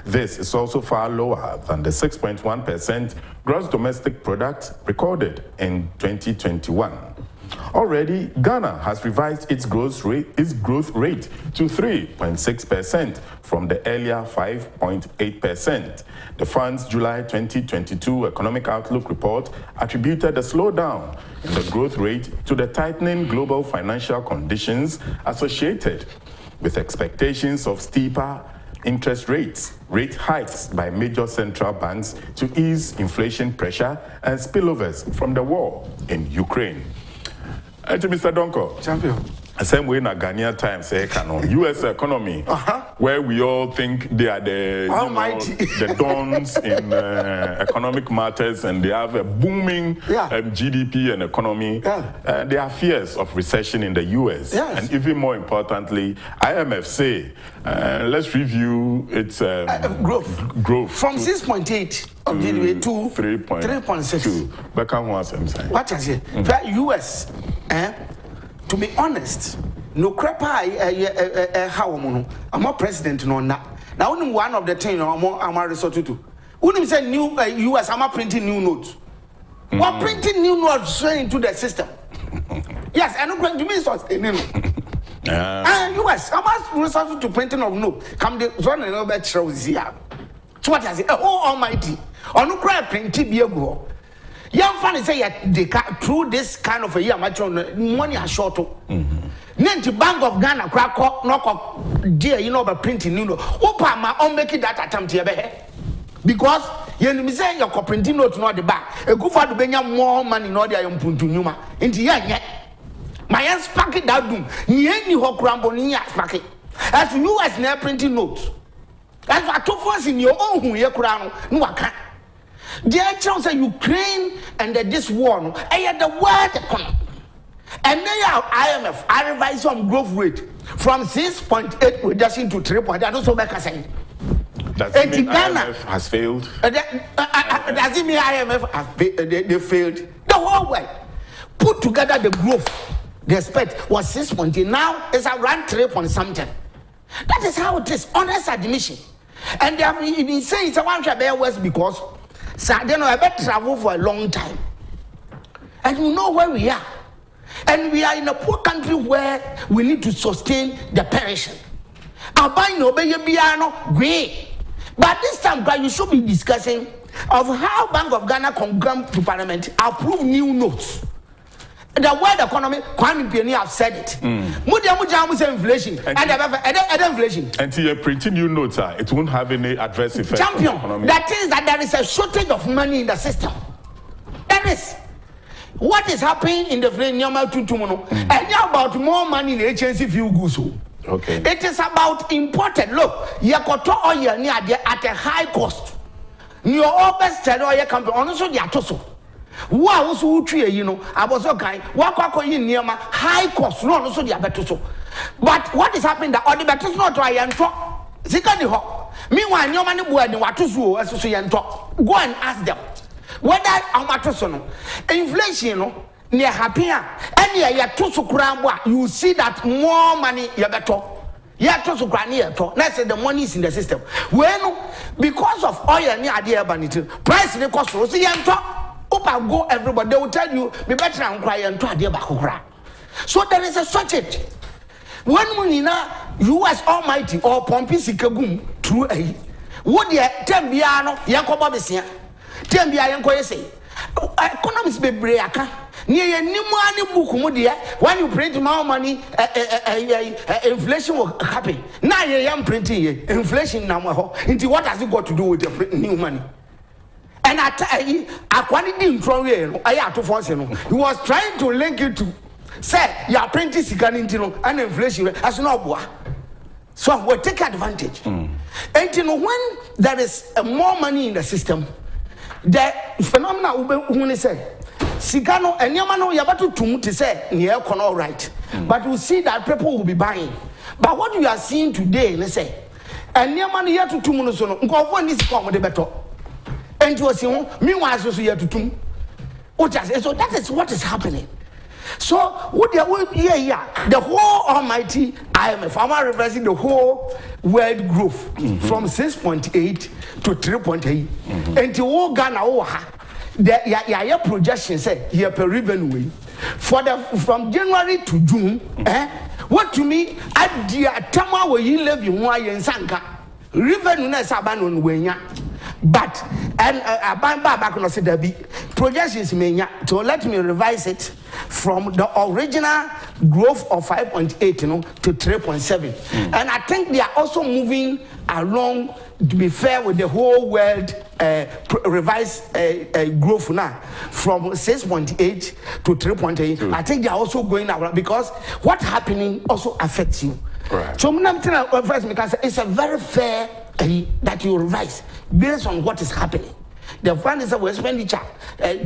Speaker 1: This is also far lower than the 6.1% gross domestic product recorded in 2021. Already, Ghana has revised its growth rate to 3.6% from the earlier 5.8%. The fund's July 2022 Economic Outlook report attributed the slowdown in the growth rate to the tightening global financial conditions associated with expectations of steeper interest rate hikes by major central banks to ease inflation pressure and spillovers from the war in Ukraine. And to Mr. Donkor,
Speaker 3: champion.
Speaker 1: The same way in a Ghanaian Times, U.S. economy, where we all think they are the the dons in economic matters, and they have a booming GDP and economy. There are fears of recession in the U.S. And even more importantly, IMF say, let's review its growth
Speaker 4: from 6.8 of GDP to 3.6. What is it? The U.S. To be honest, no crap how I'm a president no na. Now only one of the things I'm a resort to. When say new US, I'm printing new notes. We're printing new notes straight into the system. Yes, I know going to be so. US, I'm a resort to printing of notes. Come the one and over shows here. So what I say? Oh Almighty! On no crap printing be a go. Young funny say they through this kind of a year, money are short. Nanti Bank of Ghana crack knock up dear, by printing new note. Opa ma on making that attempt here. Because you say your printing note not the back. A good for the Benya more money not there on Puntu Numa. Into yet. My ass packet that doom. Ni hawk rambo ni packet. As you as near printing notes. As for two force in your own year crown, no I can't. The actual say Ukraine and this war, I had the word economy. And they are IMF, I revised some growth rate from 6.8 reduction to 3.8. I don't so back saying.
Speaker 1: Does it mean IMF has failed?
Speaker 4: Does it mean IMF has they failed? The whole way. Put together the growth, the expect was 6.8. Now it's around 3 point something. That is how it is, honest admission. And they have been saying it's a one shall bear worse because so then I better travel for a long time. And you know where we are. And we are in a poor country where we need to sustain the perishing. Albino Biano great. But this time, guys, you should be discussing of how Bank of Ghana can come to Parliament, approve new notes. The world economy, Kwame Piani have said it. Mudia say inflation and inflation.
Speaker 1: Until you're printing new notes, it won't have any adverse effect.
Speaker 4: Champion,
Speaker 1: on the economy.
Speaker 4: that is that there is a shortage of money in the system. That is what is happening in the normal tumono. And now about more money in the agency few goods.
Speaker 1: Okay.
Speaker 4: It is about imported. Look, Yakoto oil near at a high cost. Your best oil company also the atoso. Wow, so tree, I was okay. What in near my high cost, no, also the abetoso. But what is happening? The other betters not try and talk. Zikani ho. Meanwhile, your money boy, what to do as to say and talk. Go and ask them whether amatosono inflation near happier. And yeah, to so you see that more money you better. Yeah, to so let's say the money is in the system. When because of oil near the urbanity, price the cost so see and talk. Opa go everybody, they will tell you be better and cry and try their back. So there is a shortage. When Munina, US Almighty or Pompisi Kabum through a would ye Tembiano, Yankoba Bessia, Tembia Yanko say, economics be breaka, near Nimani Bukumudia, when you print more money, inflation will happen. Now you am printing inflation now, into what has it got to do with the new money? And I quantity he was trying to link it to say you are printing and inflation as no. So we take advantage. And when there is more money in the system, the phenomena when say Sigano and Yamano Yabatu to say near all right. But you see that people will be buying. But what we are seeing today, let's say, and Yamano yet to 2 minutes on one is come with the better. And you see, meanwhile, so you have to do. So that is what is happening. So what the whole almighty IMF, I'm reversing the whole world growth from 6.8 to 3.8. And to all Ghana, the projection say here per revenue for the from January to June. What to me at the time where you live in Wayan Sanka revenue na sabanon wenya. But and back on the projections menya. So let me revise it from the original growth of 5.8 to 3.7. And I think they are also moving along, to be fair, with the whole world revised growth now from 6.8 to 3.8. I think they are also going around because what's happening also affects you.
Speaker 1: Right.
Speaker 4: So first, it's a very fair that you revise based on what is happening. The fund is a expenditure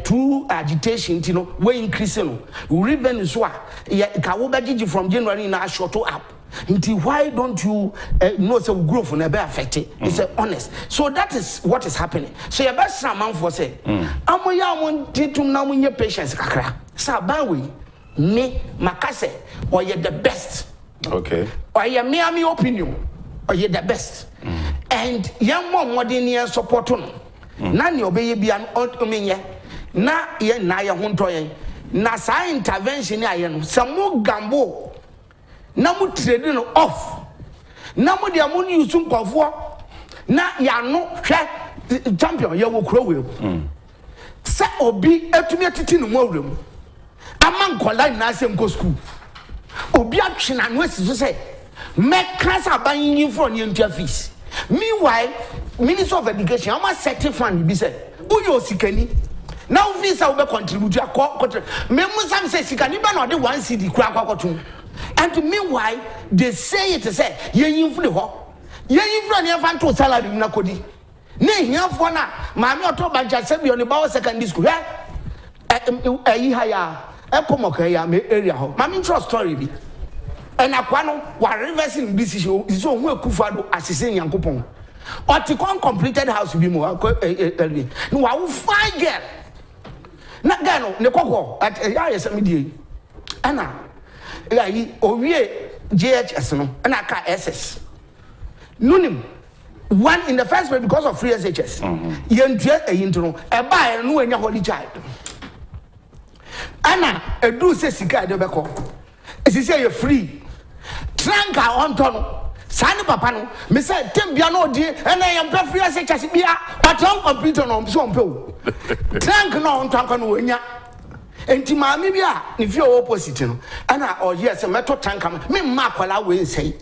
Speaker 4: through agitation, we're increasing. Revenue from January now short up. Why don't you know some growth will be affected? It's honest. So that is what is happening. So your best man for say, want to know your patience. Sabawi, me, Makase, or you're the best.
Speaker 1: Okay.
Speaker 4: Or you're me opinion, or you're the best. And young more than support on. Nani obey be an otominye. Na ye na ya huntoye. Na sa intervention ya no. Samu gambo. Na mu trade no off. Na mu dia mu use nkofo. Na ya no hwe champion ye wo kro we. Sa obi etumi atiti no mwawrem. Ama nkola na se nko school. Obi atwe na no asiso say me kasa ban yin for ne ntua fees. Meanwhile, Minister of Education, I'm a certain fund. Be said, who you sikani? Now, visa will contribute to a quarter. Members say sikani, but not the one city crack. And meanwhile, they say it to say, ye influ ho, ye influ near fan to salary nakodi. Nay, here for now, Mammy or Toba just said on the Bower secondary school. A pomokaya me area home. Mammy trust story. And Aquano, while reversing this issue, is on akufo-addo assisting Agyapong. Or to completed house be more. No, I will find girl. Not Gano, Nekoko at ISMD. Anna, Owie JHS, and Aka SS. Nunim. One in the first place because of free SHS. Yen jet a intro, a buy and no any holy child. Anna, a do say Sika de Beko. As you say, you're free. Tranka on tono. Sani papa no. Me say, Timbiano dear, and I am free as a chasibia. But on computer no, some people. Trank no on Tanka no wenya. And Timamibia, if you're opposite, and I, yes, a metal tank, me mark while I will say.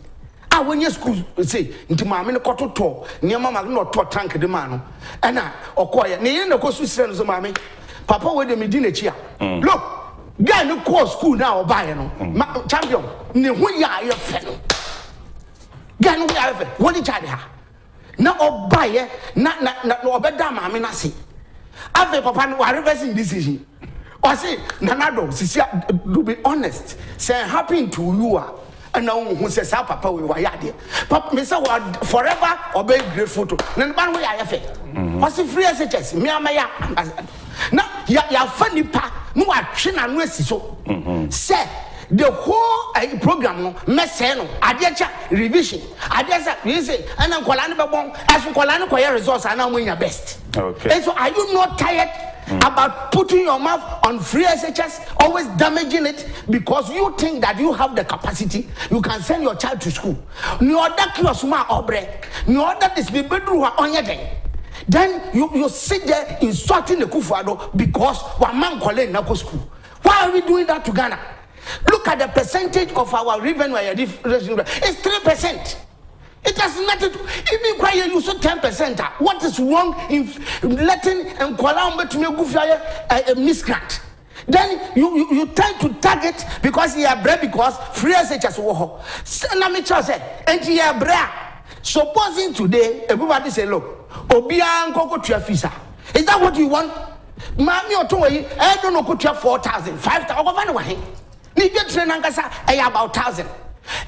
Speaker 4: I when your school say, into my minute to near mamma not to tank the man. And I, or quiet, near the coast with friends of mammy. Papa with the Medina chia. Look. Guy no call school now buy no champion ne ho ya your friend guy no ya friend what did you na obuy na obeda ma me na say ave papa no reversing decision or say nanado sisi to be honest say happen to you and now who says papa we were there papa me say forever obey grateful to na ban we ya friend was free SHS me amaya na ya funny pa no atwe na no asiso say the whole program no message no adecha revision adecha we say and nkola ne bebon as nkola ne koye resource and now your best.
Speaker 1: Okay.
Speaker 4: And so are you not tired about putting your mouth on free SHS, always damaging it because you think that you have the capacity, you can send your child to school. No other kiosuma obre, no other this be bedroom on your day. Then you sit there insulting the akufo-addo because one man calling Nako school. Why are we doing that to Ghana? Look at the percentage of our revenue. It's 3%. It has nothing to even cry you so 10%. What is wrong in letting and Kuala to me a miscreant? Then you tend to target because he are bread because free SHS war. Let me just say, and he are bread. Supposing today everybody say, look. Obian koko tua fisa. Is that what you want? Mami otoyi, I don't know kutia 4,000, 5,000. Ogo wa he. Ni je train ankasa about 1,000.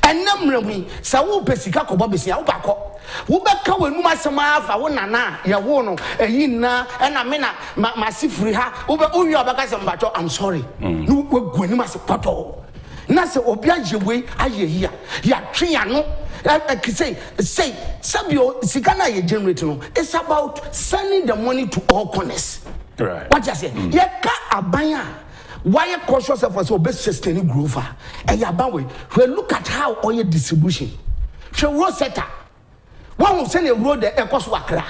Speaker 4: And namremi sa wo pesika ko bobesia wo bakọ. Wo beka wenu masema afa wo nana ya wo no eyin na na me na masifuri ha. Wo be owi obaka se mbato I'm sorry. No wo guani masepato. Na se obia jewe aye hia. Ya twe ano. Say, Sabio, Sikana, you generate. It's about sending the money to all corners.
Speaker 1: Right.
Speaker 4: What you say? Yeka abaya. Why you cautious of us obey sustaining growth? And yabawe. We look at how oil distribution. So road setter. One will send a road there across Wakra.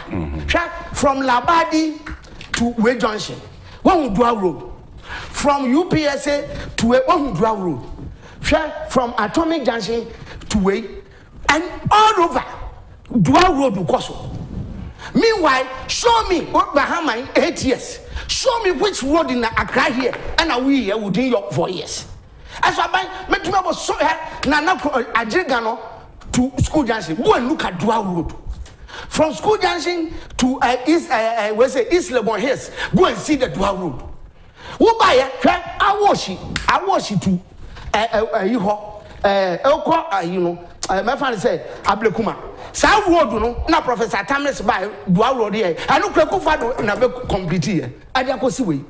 Speaker 4: From Labadi to Way Junction. One will draw road. From UPSA to one will draw road. From Atomic Junction to Way. And all over. Dual road will cost. Meanwhile, show me what behind my 8 years. Show me which road in Accra here and we here within your 4 years. As I make me about so Nana Agyapong to School Junction. Go and look at Dual Road. From School Junction to East Lebanon Hills. Go and see the Dual Road. Who buy it? I wash it to my friend said, Ablekuma. Sa road no na Professor Tamis by Dual Road here. I no akufo-addo na be complete here. I dey go see way.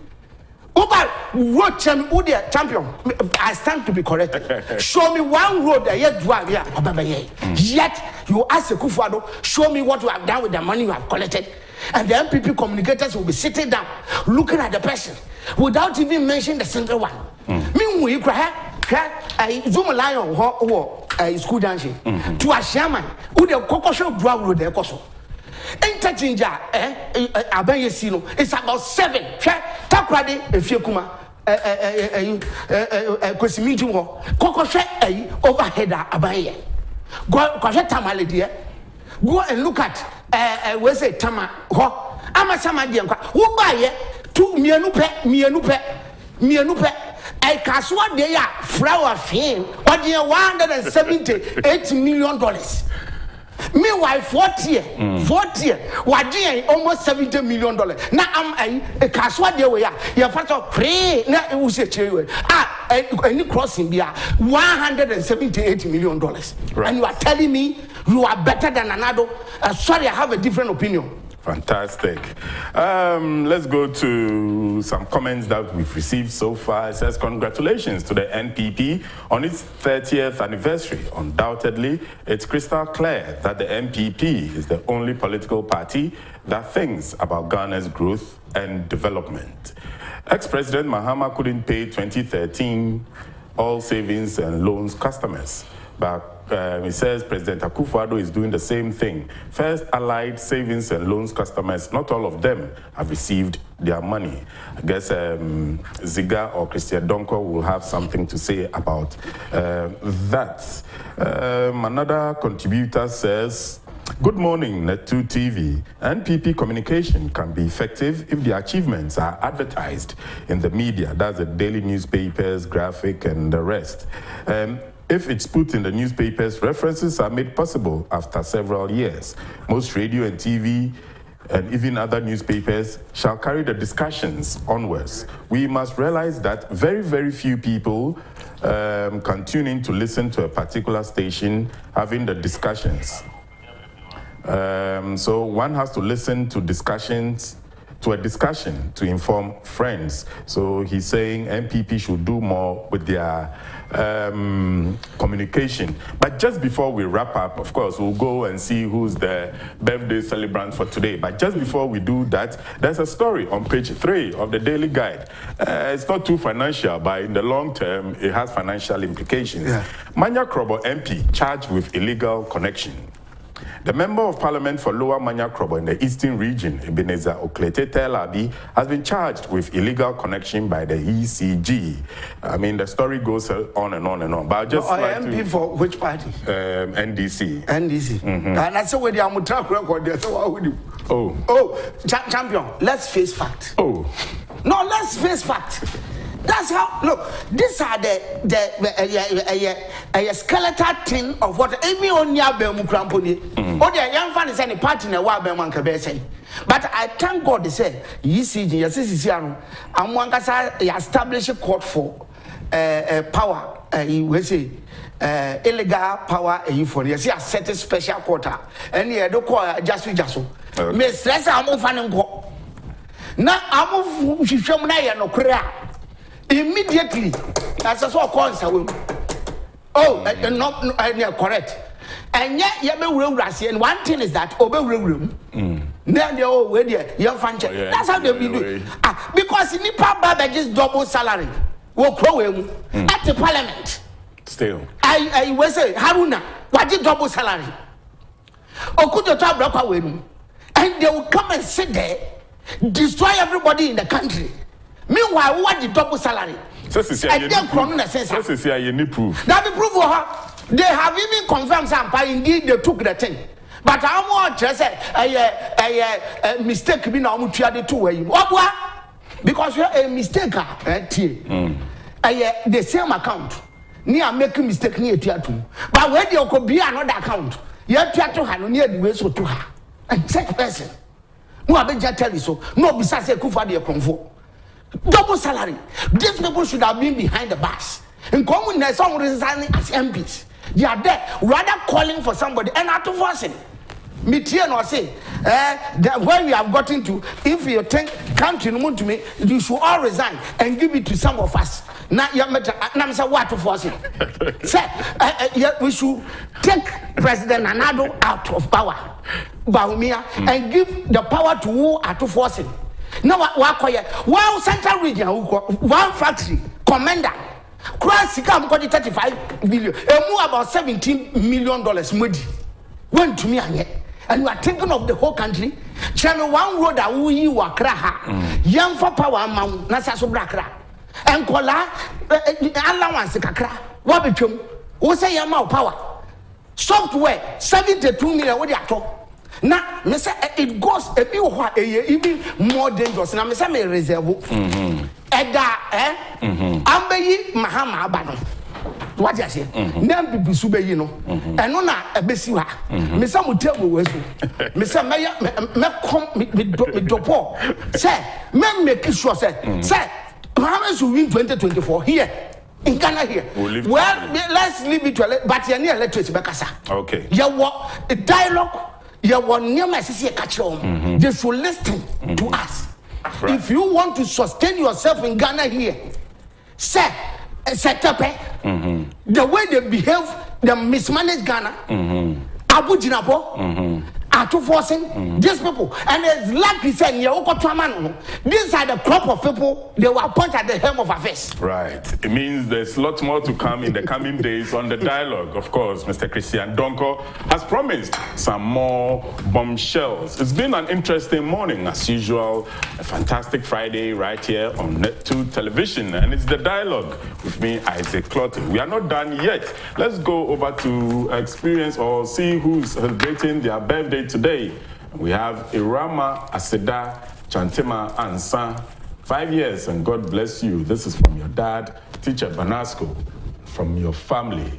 Speaker 4: Uber road champion. I stand to be corrected. Show me one road that yet Dual here. Yet you ask akufo-addo, show me what you have done with the money you have collected. And the MPP communicators will be sitting down, looking at the person, without even mentioning the single one. Meanwhile, you cry. Zoom lion School Junction to a shaman who the Kokosho Dual Road there. Interchange Abayesino, it's about 7. Taprade, if you come, Cosimiju, Kokoshe, overhead Abaye. Go Tamale, go and look at where's it Tama, Ama Samadianka, who buy it to Mianupe. I caswa they are flower fame or the $178 million. Meanwhile, 40 what almost $70 million. Now I'm a caswa they were your father pray now it was a any crossing there $178 million. Right. And you are telling me you are better than another. Sorry, I have a different opinion.
Speaker 1: Fantastic. Let's go to some comments that we've received so far. It says, congratulations to the NPP on its 30th anniversary. Undoubtedly, it's crystal clear that the NPP is the only political party that thinks about Ghana's growth and development. Ex-President Mahama couldn't pay 2013 all savings and loans customers, but he says President Akufo-Addo is doing the same thing. First Allied savings and loans customers, not all of them have received their money. I guess Ziga or Christian Donkor will have something to say about that. Another contributor says, good morning, Net2 TV. NPP communication can be effective if the achievements are advertised in the media. That's the daily newspapers, graphic, and the rest. If it's put in the newspapers, references are made possible after several years. Most radio and TV and even other newspapers shall carry the discussions onwards. We must realize that very, very few people can tune in to listen to a particular station having the discussions. So one has to listen to discussions, to a discussion to inform friends. So he's saying MPP should do more with their communication. But just before we wrap up, of course, we'll go and see who's the birthday celebrant for today. But just before we do that, there's a story on page 3 of the Daily Guide. It's not too financial, but in the long term, it has financial implications. Yeah. Manya Krobo MP charged with illegal connection. The Member of Parliament for Lower Manya Krobo in the Eastern Region, Ebenezer Oklete Telabi, has been charged with illegal connection by the ECG. I mean, the story goes on and on and on. But I just like
Speaker 4: MP to, for which party?
Speaker 1: NDC.
Speaker 4: NDC. And that's where the track record there. So what would you? Champion. Let's face fact. No, let's face fact. That's how, look, these are the skeletal thing of what every onya bemu kramponi. Or the young fan is any party in a wa bemu say. But I thank God they say, ECG, I'm one establish a court for power, we say illegal power for you see a set a special quarter. And you don't call just me stress I'm fan go. Now I'm show me no cry. Immediately, as I saw calls away. Not correct. And yet, and one thing is that obey room. Then they oh wait there, young fanche. That's how they be doing. Because in Nipa Baba just double salary. Wo crow at the parliament.
Speaker 1: Still.
Speaker 4: I will say Haruna, what did double salary? Or could you talk block away? And they will come and sit there, destroy everybody in the country. Meanwhile, what the double salary? And then Corona says,
Speaker 1: this is any proof.
Speaker 4: That the proof of her. They have even confirmed something. Indeed, they took the thing. But I want to say a mistake being now mutually two way. What? Because you a mistake. The same account. Near making mistake near Tiatu. But when you could be another account, you have to have near the way so to her. And such person. No, I just tell you so. No, besides a akufo-addo comfort. Double salary. These people should have been behind the bars. In common, there's some resigning as MPs. They are there, rather calling for somebody and not to force it. Mitian or say, where we have gotten to, if you think country to me, you should all resign and give it to some of us. Not your matter. I'm saying what to force it. Say, we should take President Anado out of power, Baumia, and give the power to who are to force it. Now, one central region, one factory, commander, cross come 35 billion, and more about $17 million. Mudi went to me and you are thinking of the whole country. Channel one road that we were craha, young for power, Nasa Sobrakra, and Kola allowance kakra. What become? Who say your mouth power? Software 72 million. What do you talk? Now, it goes a bit even more dangerous. Now, me reserve. Eda, Ambeyi Mahama Abano. What you say? Nam people sube you know. And no na ebesiwa. Me say mo tell we weso. Me say me come me dopo. Say me make sure say Muhammad will win 2024 here. In Ghana here. Well, let's leave it to but you near electricity bekasa.
Speaker 1: Okay.
Speaker 4: You want a dialogue. You want near my sister catch on. They should listen to us. Right. If you want to sustain yourself in Ghana here, set up the way they behave, they mismanage Ghana. Abu Jinapo, Atu forcing these people, and as like we said, these are the crop of people they were appointed at the helm of affairs.
Speaker 1: Right. It means there's lots more to come in the coming days on the dialogue. Of course, Mr. Christian Donkor has promised some more bombshells. It's been an interesting morning, as usual. A fantastic Friday right here on Net2 television, and it's the dialogue with me, Isaac Clotte. We are not done yet. Let's go over to experience or see who's celebrating their birthday today. We have Irama Aseda Chantema Ansa, 5 years, and God bless you. This is from your dad, teacher Banasco, from your family.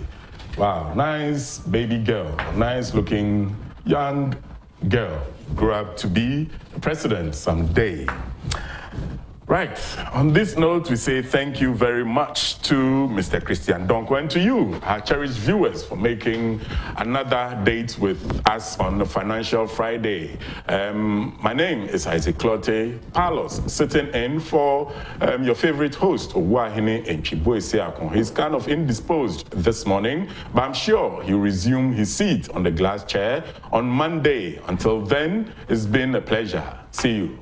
Speaker 1: Wow, nice baby girl, nice looking young girl. Grew up to be a president someday. Right, on this note, we say thank you very much to Mr. Christian Donkor and to you, our cherished viewers, for making another date with us on the Financial Friday. My name is Isaac Clotte, Palos, sitting in for your favorite host, Owahine Enchiboeseakon. He's kind of indisposed this morning, but I'm sure he'll resume his seat on the glass chair on Monday. Until then, it's been a pleasure. See you.